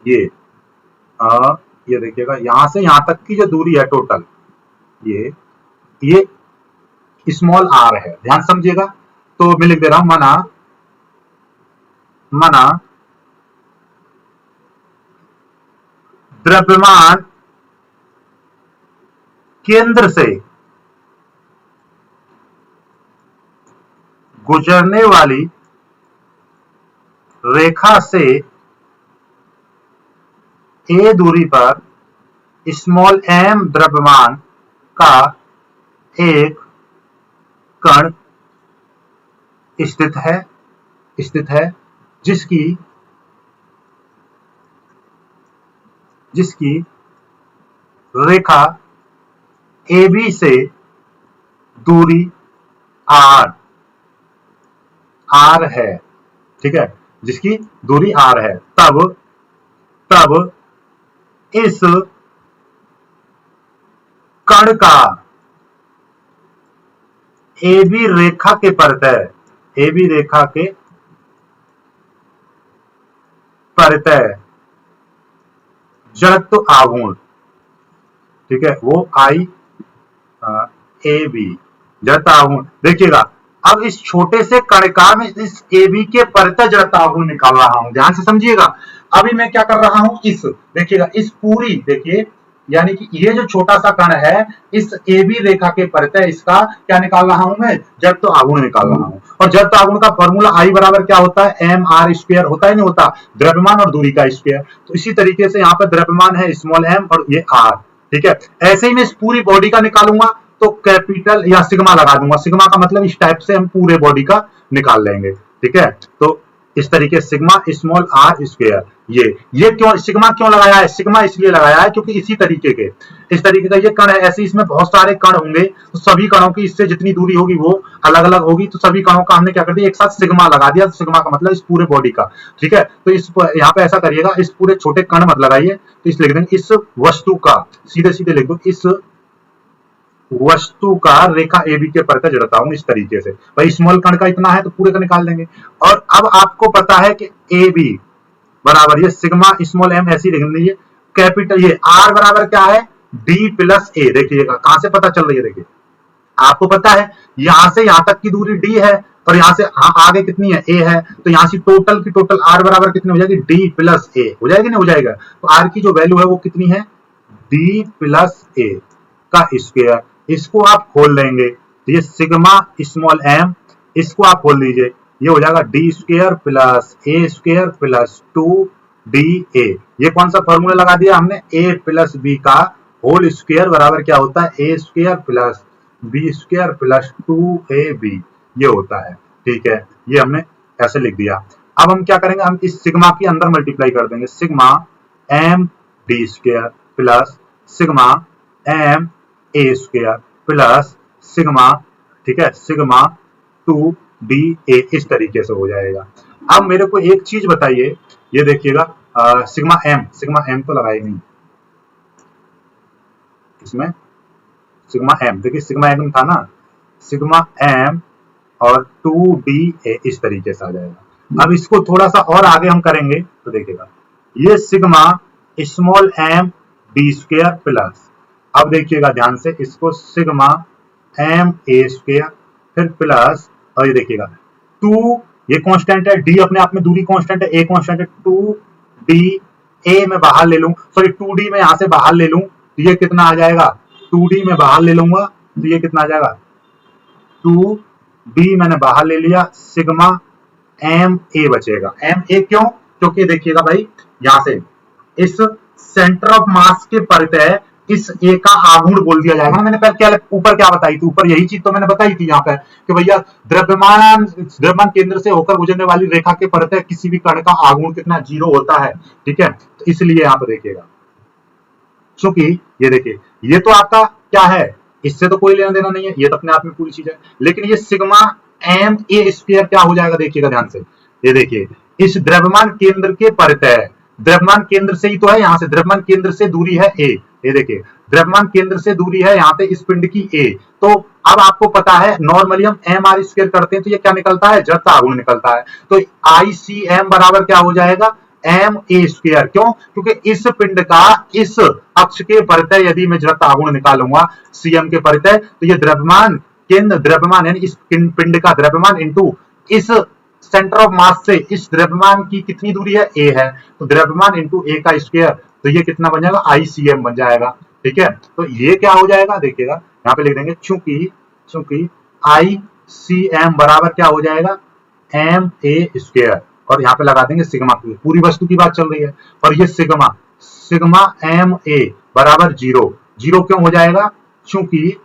ये देखिएगा, यहां से यहां तक की जो दूरी है टोटल, ये स्मॉल r है, ध्यान समझिएगा। तो मैं लिख दे रहा हूं, माना द्रव्यमान केंद्र से गुजरने वाली रेखा से A दूरी पर स्मॉल m द्रव्यमान का एक कण स्थित है जिसकी रेखा AB से दूरी r है, ठीक है, जिसकी दूरी r है। तब इस कण का AB रेखा के परितः जड़त्व आघूर्ण, ठीक है, वो AB जड़त्व आघूर्ण। देखिएगा, अब इस छोटे से कणिका में इस AB के परितः जड़त्व आघूर्ण निकाल रहा हूं, ध्यान से समझिएगा। अभी मैं क्या कर रहा हूं, देखिएगा, इस पूरी, देखिए, यानी कि ये जो छोटा सा कण है, इस AB रेखा के परितः इसका क्या निकाल रहा हूं मैं, जड़त्व आघूर्ण निकाल रहा हूं। और जड़त्व आघूर्ण का फॉर्मूला I बराबर क्या होता है, mr स्क्वायर होता है, नहीं होता, द्रव्यमान और दूरी का स्क्वायर। तो इसी तरीके से यहाँ पर द्रव्यमान है स्मॉल m और ये r, ठीक है। ऐसे ही मैं इस पूरी बॉडी का निकालूंगा तो कैपिटल या सिग्मा लगा दूंगा। सिग्मा का मतलब इस टाइप से हम पूरे बॉडी का निकाल लेंगे, ठीक है। तो इस तरीके सिग्मा स्मॉल r स्क्वायर, ये क्यों सिग्मा क्यों लगाया है, सिग्मा इसलिए लगाया है क्योंकि इस तरीके का ये कण है, ऐसे इसमें बहुत सारे कण होंगे, तो सभी कणों की इससे जितनी दूरी होगी वो अलग अलग होगी, तो सभी कणों का हमने क्या कर दिया, एक साथ सिग्मा लगा दिया। तो सिग्मा का मतलब इस पूरे बॉडी का, ठीक है। तो इस यहाँ पे ऐसा करिएगा, इस पूरे छोटे कण मत लगाइए, तो इस लिख देंगे इस वस्तु का, सीधे सीधे लिख दो, इस वस्तु का रेखा AB के परितः जड़ता हूं इस तरीके से। भाई स्मॉल कण का इतना है तो पूरे का निकाल देंगे। और अब आपको पता है कि AB बराबर ये सिग्मा स्मॉल m ऐसी लिख लीजिए, कैपिटल ये R बराबर क्या है D प्लस A। देखिएगा कहां से पता चल रही है, देखिए आपको पता है यहां से यहां तक की दूरी D है और यहां से आगे कितनी है A है, तो यहां से टोटल की टोटल R बराबर कितनी हो जाएगी D प्लस A हो जाएगी, नहीं हो जाएगा। तो R की जो वैल्यू है वो कितनी है D प्लस A का स्क्वायर। इसको आप खोल देंगे तो ये सिग्मा स्मॉल m, इसको आप खोल दीजिए, ये हो जाएगा D square plus A square plus 2DA। ये कौन सा फॉर्मूला लगा दिया हमने, a प्लस बी का होल स्क्वायर बराबर क्या होता है A square plus B square plus 2AB, ये होता है। ठीक है, ये हमने ऐसे लिख दिया। अब हम क्या करेंगे, हम इस सिग्मा के अंदर मल्टीप्लाई कर देंगे, sigma m D square plus sigma m ए स्क्वायर प्लस सिग्मा, ठीक है, सिग्मा 2DA, इस तरीके से हो जाएगा। अब मेरे को एक चीज बताइए, ये देखिएगा सिग्मा m तो लगाई नहीं इसमें, सिग्मा m देखिए सिग्मा m था ना, सिग्मा m और 2DA इस तरीके से आ जाएगा। अब इसको थोड़ा सा और आगे हम करेंगे तो देखिएगा ये sigma small m D square plus, अब देखिएगा ध्यान से, इसको सिग्मा m ए स्क्वायर फिर प्लस, और ये देखिएगा 2, ये कांस्टेंट है, d अपने आप में दूरी कांस्टेंट है, a कांस्टेंट है, 2DA में बाहर ले लूं, सॉरी 2D में यहां से बाहर ले लूं तो ये कितना आ जाएगा, 2D में बाहर ले लूंगा तो ये कितना आ जाएगा 2D मैंने बाहर ले लिया, सिग्मा MA बचेगा। MA क्यों, क्योंकि देखिएगा भाई यहां से इस सेंटर ऑफ मास के परितः इस A का आघूर्ण बोल दिया जाएगा। मैंने क्या ऊपर क्या बताई थी, ऊपर यही चीज तो मैंने बताई थी यहाँ पे कि भैया द्रव्यमान केंद्र से होकर गुजरने वाली रेखा के परितः किसी भी कण का आघूर्ण कितना 0 होता है। ठीक है, तो इसलिए यहाँ पे देखिएगा, क्योंकि ये देखिए ये तो आपका क्या है, इससे तो कोई लेना देना नहीं है, ये तो अपने आप में पूरी चीज है, लेकिन ये सिग्मा MA स्क्वायर क्या हो जाएगा, देखिएगा ध्यान से, ये देखिए इस द्रव्यमान केंद्र के परितः, द्रव्यमान केंद्र से ही तो है, यहां से द्रव्यमान केंद्र से दूरी है A, ये देखिए द्रव्यमान केंद्र से दूरी है यहाँ पे इस पिंड की A। तो अब आपको पता है नॉर्मली हम MR स्क्वायर करते हैं तो ये क्या निकलता है, जड़ता आघूर्ण निकलता है। तो ICM बराबर क्या हो जाएगा MA स्क्वायर, क्यों, क्योंकि इस पिंड का इस अक्ष के परितः यदि मैं जड़ता आघूर्ण निकालूंगा CM के परितः, तो ये द्रव्यमान केंद्र, द्रव्यमान यानी इस पिंड का द्रव्यमान इंटू इस सेंटर ऑफ मास से इस द्रव्यमान की कितनी दूरी है A है, तो द्रव्यमान इंटू A का स्क्वायर, तो ये कितना बन जाएगा ICM बन जाएगा। ठीक है, तो ये क्या हो जाएगा, देखिएगा यहाँ पे लिख देंगे, चूंकि ICM बराबर क्या हो जाएगा MA स्क्वायर, और यहाँ पे लगा देंगे सिग्मा, पूरी वस्तु की बात चल रही है, और ये सिग्मा MA बराबर 0 क्यों हो जाएगा, चूंकि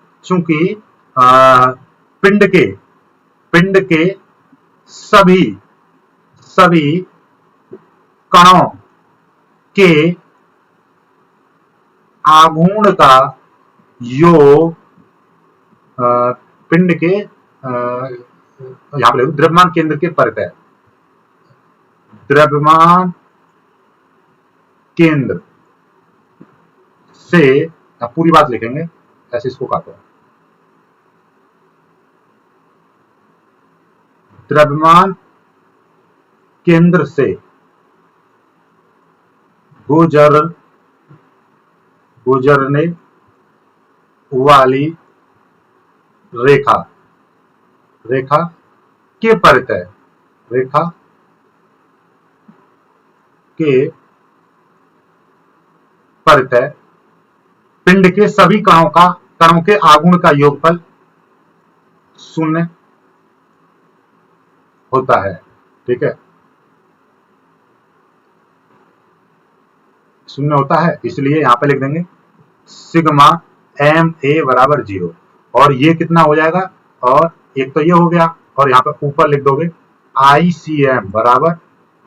पिंड के सभी कणों के आघूर्ण का योग पिंड के यहां पर द्रव्यमान केंद्र के परितः, द्रव्यमान केंद्र से, पूरी बात लिखेंगे ऐसे, इसको काटो, द्रव्यमान केंद्र से गुजरने वाली रेखा के परितः पिंड के सभी कणों के आघूर्ण का योगफल 0 होता है। ठीक है, 0 होता है, इसलिए यहां पे लिख देंगे सिग्मा MA बराबर 0, और ये कितना हो जाएगा, और एक तो ये हो गया, और यहाँ पे ऊपर लिख दोगे ICM बराबर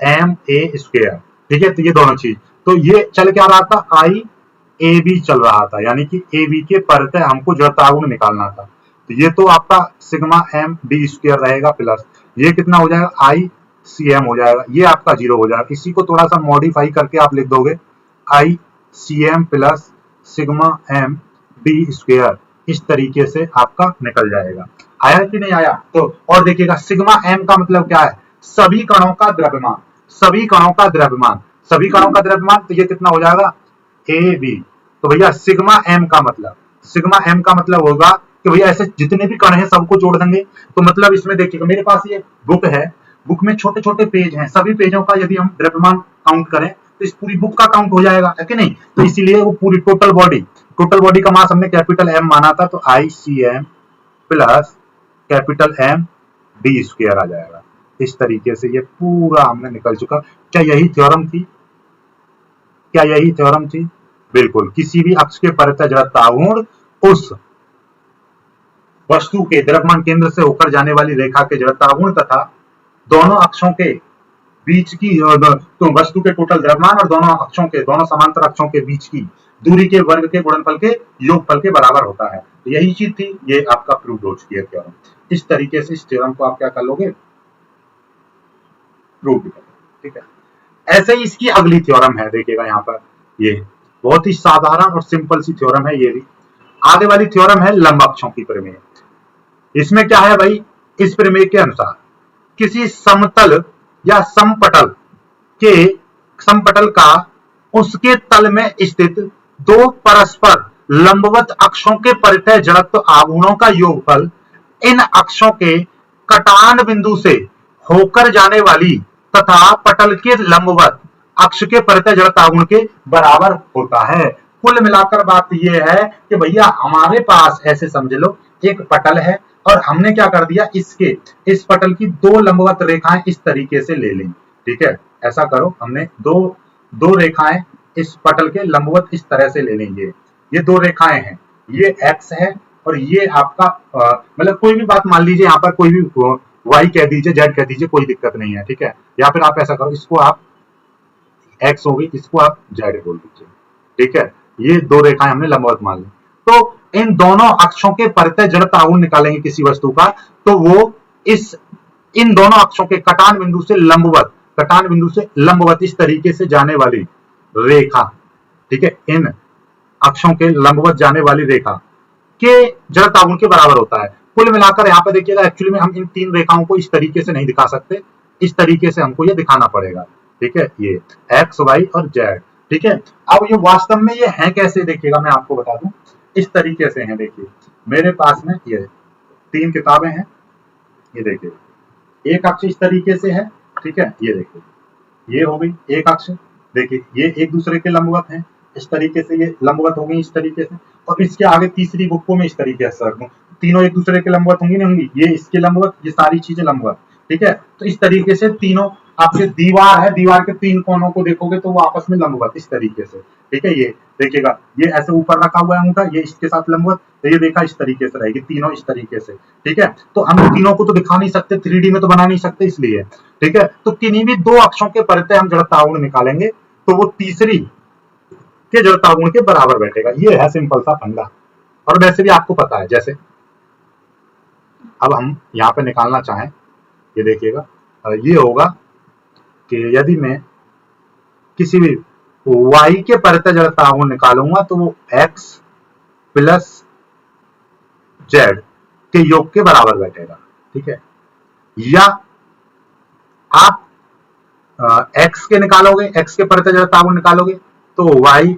MA स्क्वायर। ठीक है, तो ये दोनों चीज, तो ये चल क्या रहा था, IAB चल रहा था, यानी कि AB के परितः हमको जड़ता आघूर्ण निकालना था, तो ये तो आपका सिग्मा MD स्क्वायर रहेगा प्लस ये कितना हो जाएगा ICM हो जाएगा, ये आपका 0 हो जाएगा। इसी को थोड़ा सा मॉडिफाई करके आप लिख दोगे ICM plus sigma MD square इस तरीके से आपका निकल जाएगा। आया कि नहीं आया? तो और देखिएगा सिग्मा एम का मतलब क्या है? सभी कणों का द्रव्यमान, सभी कणों का द्रव्यमान, सभी कणों का द्रव्यमान, तो ये कितना हो जाएगा? A B. तो भैया सिग्मा एम का मतलब, सिग्मा एम का मतलब होगा कि भैया ऐसे जितने भी कण हैं सबको जोड़ देंगे। तो मतलब इसमें देखिएगा मेरे पास ये बुक है, बुक में छोटे छोटे पेज हैं, सभी पेजों का यदि हम द्रव्यमान काउंट करें तो इस पूरी बुक का काउंट हो जाएगा, है कि नहीं? तो इसीलिए वो पूरी टोटल बॉडी का मास हमने कैपिटल एम माना था, तो ICM plus capital M D square आ जाएगा। इस तरीके से ये पूरा हमने निकल चुका। क्या यही थ्योरम थी? क्या यही थ्योरम थी? बिल्कुल। किसी भी अक्ष के परितः जड़त्व आघूर्ण उस वस्तु के द्रव्यमान केंद्र से होकर जाने वाली रेखा के जड़त्व आघूर्ण तथा दोनों अक्षों के बीच की तो वस्तु के टोटल द्रव्यमान और दोनों अक्षों के, दोनों समांतर अक्षों के बीच की दूरी के वर्ग के गुणनफल के योगफल के बराबर होता है। तो यही चीज थी, ये आपका प्रूव हो चुकी है थ्योरम। इस तरीके से इस थ्योरम को आप क्या कर लोगे? प्रूव भी कर लोगे, ठीक है। ऐसे ही इसकी अगली थ्योरम है, देखिएगा यहाँ पर, ये बहुत ही साधारण और सिंपल सी थ्योरम है ये भी। आगे वाली थ्योरम है लंब अक्षों की प्रमेय। इसमें क्या है भाई? इस प्रमेय के अनुसार किसी समतल या समपटल का उसके तल में स्थित दो परस्पर लंबवत अक्षों के परितः जड़त्व आघूर्णों का योगफल इन अक्षों के कटान बिंदु से होकर जाने वाली तथा पटल के लंबवत अक्ष के परितः जड़त्व आघूर्ण के बराबर होता है। कुल मिलाकर बात यह है कि भैया हमारे पास ऐसे समझ लो एक पटल है और हमने क्या कर दिया, इस पटल की दो लंबवत रेखाएं इस तरीके से ले ली, ठीक है। ऐसा करो, हमने दो रेखाएं इस पटल के लंबवत इस तरह से ले लेंगे। ये दो रेखाएं हैं, ये x है और ये आपका मतलब कोई भी बात मान लीजिए, यहाँ पर कोई भी y कह दीजिए, z कह दीजिए, कोई दिक्कत नहीं है, ठीक है। या फिर आप ऐसा करो, इसको आप x होगी, इसको आप z बोल दीजिए, ठीक है। ये दो रेखाएं हमने लंबवत मान ली। तो इन दोनों अक्षों के परितः जड़त्व आघूर्ण निकालेंगे किसी वस्तु का, तो वो इन दोनों अक्षों के कटान बिंदु से लंबवत इस तरीके से जाने वाली रेखा, ठीक है, इन अक्षों के लंबवत जाने वाली रेखा के जड़त्व आघूर्ण के बराबर होता है। कुल मिलाकर यहाँ पे देखिएगा, एक्चुअली में हम इन तीन रेखाओं को इस तरीके से नहीं दिखा सकते, इस तरीके से हमको ये दिखाना पड़ेगा, ठीक है। ये x, y और z, ठीक है। अब ये वास्तव में ये है कैसे, देखिएगा मैं आपको बता दूं, इस तरीके से है। देखिए मेरे पास में ये तीन किताबें हैं, ये देखिए एक अक्ष इस तरीके से है, ठीक है। ये देखिए ये हो गई एक अक्ष, देखिए ये एक दूसरे के लंबवत हैं, इस तरीके से ये लंबवत हो गई इस तरीके से। और इसके आगे तीसरी बुक को मैं इस तरीके से रख दूं, तीनों एक दूसरे के लंबवत होंगी नहीं होंगी, ये इसके लंबवत, ये सारी चीजें लंबवत, ठीक है। तो इस तरीके से तीनों आपके दीवार है, दीवार के तीन कोनों को देखोगे तो वो आपस में लंबवत इस तरीके से, ठीक है। ये देखिएगा, ये ऐसे ऊपर रखा हुआ है अंगूठा, ये इसके साथ लंबवत, तो ये देखा इस तरीके से रहेगी, तीनों इस तरीके से, ठीक है। तो हम तीनों को तो दिखा नहीं सकते, 3D में तो बना नहीं सकते, इसलिए, ठीक है। तो किन्हीं भी दो अक्षों के परितः हम जड़त्व आघूर्ण निकालेंगे तो वो तीसरी के जड़त्व आघूर्ण के बराबर बैठेगा। ये है सिंपल सा फंडा, और वैसे भी आपको पता है। जैसे अब हम यहाँ पे निकालना चाहें, ये देखिएगा, ये होगा कि यदि मैं किसी भी y के परितः जड़त्व आघूर्ण निकालूंगा तो वो x प्लस z के योग के बराबर बैठेगा, ठीक है। या आप x के निकालोगे, x के परितः जड़त्व आघूर्ण निकालोगे तो y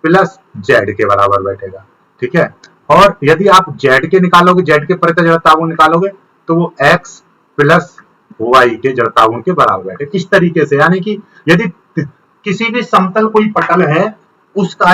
प्लस z के बराबर बैठेगा, ठीक है। और यदि आप z के निकालोगे, z के परितः जड़त्व आघूर्ण निकालोगे तो वो x प्लस y के जड़त्व आघूर्ण के बराबर बैठे। इस तरीके से, यानी कि यदि किसी भी समतल कोई पटल है, उसका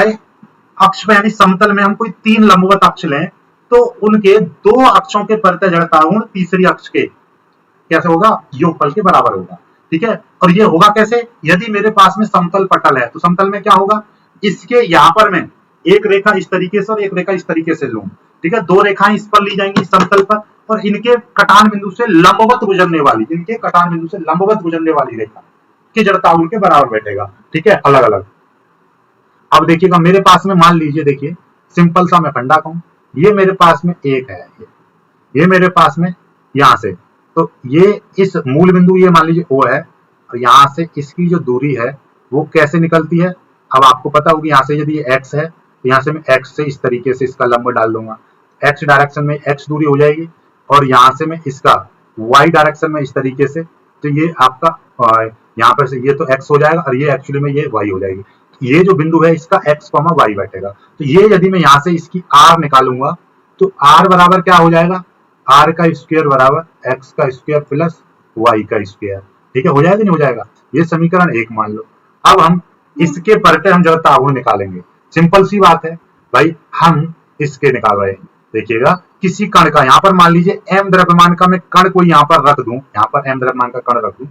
अक्ष में यानी समतल में हम कोई तीन लंबवत अक्ष लें तो उनके दो अक्षों के परितः जड़त्व आघूर्ण तीसरी अक्ष के कैसे होगा, योगफल के बराबर होगा, ठीक है। और ये होगा कैसे, यदि मेरे पास में समतल पटल है तो समतल में क्या होगा, इसके यहाँ पर मैं एक रेखा इस तरीके से और एक रेखा इस तरीके से लूं, ठीक है। दो रेखाएं इस पर ली जाएंगी समतल पर, और इनके कटान बिंदु से लंबवत गुजरने वाली रेखा के जड़त्व आघूर्ण के बराबर बैठेगा, ठीक है, अलग अलग। अब देखिएगा मेरे पास में, मान लीजिए, देखिए सिंपल सा मैं फंडा कहूं, ये मेरे पास में एक है, ये मेरे पास में यहां से, तो ये इस मूल बिंदु ये मान लीजिए O है, और यहां से इसकी जो दूरी है वो कैसे निकलती है, अब आपको पता होगी, यहां से यदि ये x है तो यहां से मैं x से इस तरीके से इसका लंब डाल दूंगा, एक्स डायरेक्शन में एक्स दूरी हो जाएगी और यहाँ से मैं इसका वाई डायरेक्शन में इस तरीके से, तो ये आपका यहाँ पर से ये तो एक्स हो जाएगा और ये एक्चुअली में ये वाई हो जाएगी। ये जो बिंदु है इसका एक्स कॉमा वाई बैठेगा। तो ये यदि मैं यहाँ से इसकी आर निकालूंगा तो आर बराबर क्या हो जाएगा, आर का स्क्वायर बराबर एक्स का स्क्वायर प्लस वाई का स्क्वायर। ठीक है, हो जाएगा नहीं हो जाएगा, ये समीकरण 1 मान लो। अब हम इसके परते हम जरा ताहुन निकालेंगे। सिंपल सी बात है भाई, हम इसके निकाल रहे हैं। देखिएगा किसी कण का, यहाँ पर मान लीजिए m द्रव्यमान का मैं कण को यहाँ पर रख दूं, यहाँ पर m द्रव्यमान का कण रख दूं,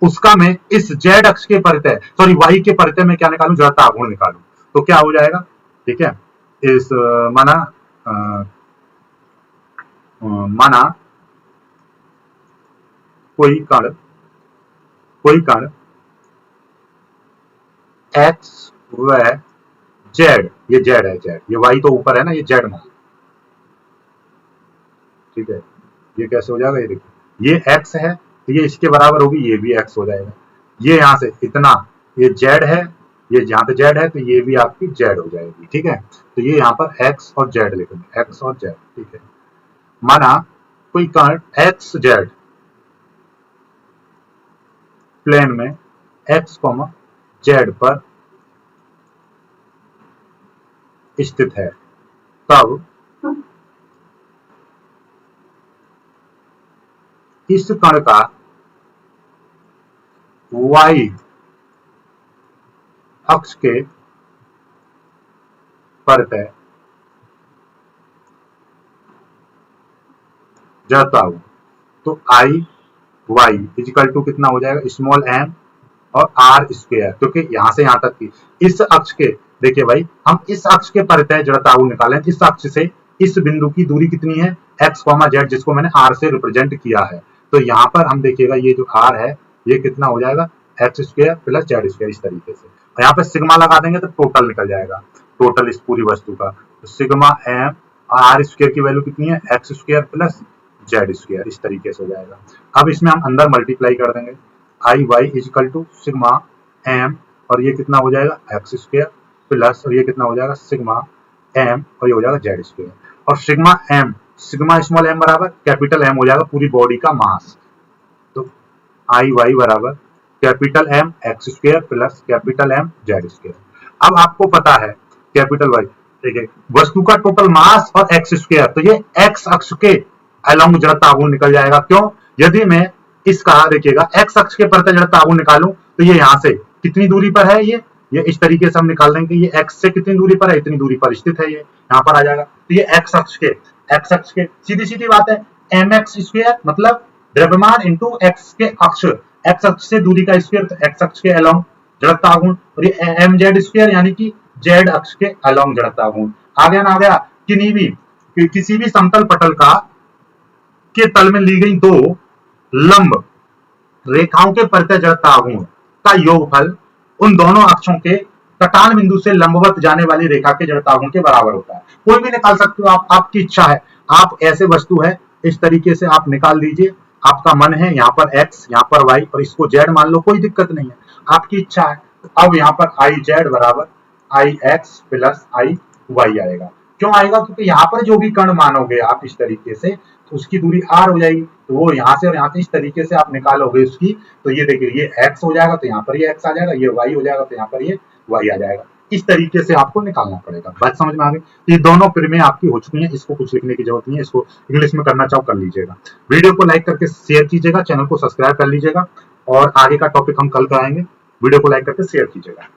उसका मैं इस z अक्ष के परते सॉरी y के परते में क्या निकालूं, जड़ता आघूर्ण निकालूं, तो क्या हो जाएगा। ठीक है, इस माना कोई कण x व z, ये z है, z ये y तो ऊपर है ना, ये z मान। ठीक है, ये कैसे हो जाएगा, ये देखिए ये x है तो ये इसके बराबर होगी, ये भी x हो जाएगा। ये यहाँ से इतना, ये z है, ये जहाँ पे z है तो ये भी आपकी z हो जाएगी। ठीक है, तो ये यहाँ पर x और z लिखेंगे, x और z। ठीक है, माना कोई कण x z प्लेन में x, z पर स्थित है, तब इस कण का y अक्ष के परते जड़ता हूं, तो आई वाई इजिकल टू कितना हो जाएगा, स्मॉल m और r स्क्वायर, क्योंकि यहां से यहां तक की इस अक्ष के, देखिए भाई हम इस अक्ष के परते जड़ता हूं निकालें, इस अक्ष से इस बिंदु की दूरी कितनी है, x, z, जिसको मैंने r से रिप्रेजेंट किया है। तो यहाँ पर हम देखिएगा ये जो r है ये कितना हो जाएगा, x square plus Z square, इस तरीके से। और यहाँ पे सिग्मा लगा देंगे तो टोटल निकल जाएगा, टोटल इस पूरी वस्तु का। तो सिग्मा m r स्क्वायर की वैल्यू कितनी है, x square plus Z square, इस तरीके से हो जाएगा। अब इसमें हम अंदर मल्टीप्लाई कर देंगे, I Y equal to sigma m और ये कितना हो जाएगा, एक्स स्क्वायर प्लस और ये कितना हो जाएगा सिग्मा m और ये हो जाएगा जेड स्क्वायर। और sigma m, sigma small m बराबर कैपिटल M हो जाएगा पूरी बॉडी का मास। तो आई वाई बराबर capital M x square plus capital M Z square. अब आपको पता है कैपिटल वाई, ठीक है, वस्तु का टोटल मास और एक्स स्क्वायर, तो ये एक्स अक्ष के अलोंग जड़ता आघूर्ण निकल जाएगा। क्यों, यदि मैं इसका देखिएगा एक्स अक्ष के परते जड़ता आघूर्ण निकालूं तो ये यहाँ से कितनी दूरी पर है, ये इस तरीके से हम निकाल देंगे, ये एक्स से कितनी दूरी पर है, इतनी दूरी पर स्थित है, ये यहाँ पर आ जाएगा। तो ये एक्स अक्ष के सीधी सीधी बात है, एम एक्स स्क्वायर मतलब द्रव्यमान इंटू एक्स के अक्ष, एक्स अक्ष से दूरी का स्क्वायर, तो एक्स अक्ष के अलोंग जड़ता आघूर्ण, और ये एम जेड स्क्वायर यानी कि जेड अक्ष के अलोंग जड़ता आघूर्ण। आ गया ना, आ गया। किसी भी समतल पटल का के तल में ली गई दो लंब रेखाओं के परते जड़ता आघूर्ण का योगफल उन दोनों अक्षों के कटान बिंदु से लंबवत जाने वाली रेखा के जड़ता आघूर्ण के बराबर होता है। कोई भी निकाल सकते हो आप, आपकी इच्छा है, आप ऐसे वस्तु है इस तरीके से आप निकाल दीजिए, आपका मन है, यहाँ पर x, यहाँ पर y और इसको z मान लो, कोई दिक्कत नहीं है, आपकी इच्छा है। अब यहाँ पर आई जेड बराबर आई एक्स प्लस आई वाई आएगा। क्यों आएगा, क्योंकि यहाँ पर जो भी कण मानोगे आप इस तरीके से, तो उसकी दूरी r हो जाएगी, तो वो यहाँ से और यहाँ से इस तरीके से आप निकालोगे उसकी, तो ये देखिए ये x हो जाएगा तो यहाँ पर ये x आ जाएगा, ये y हो जाएगा तो यहाँ पर ये y आ जाएगा। इस तरीके से आपको निकालना पड़ेगा। बात समझ में आ गई। ये दोनों प्रीमेय आपकी हो चुकी हैं, इसको कुछ लिखने की जरूरत नहीं है, इसको इंग्लिश में करना चाहो कर लीजिएगा। वीडियो को लाइक करके शेयर कीजिएगा, चैनल को सब्सक्राइब कर लीजिएगा और आगे का टॉपिक हम कल कराएंगे। वीडियो को लाइक करके शेयर कीजिएगा।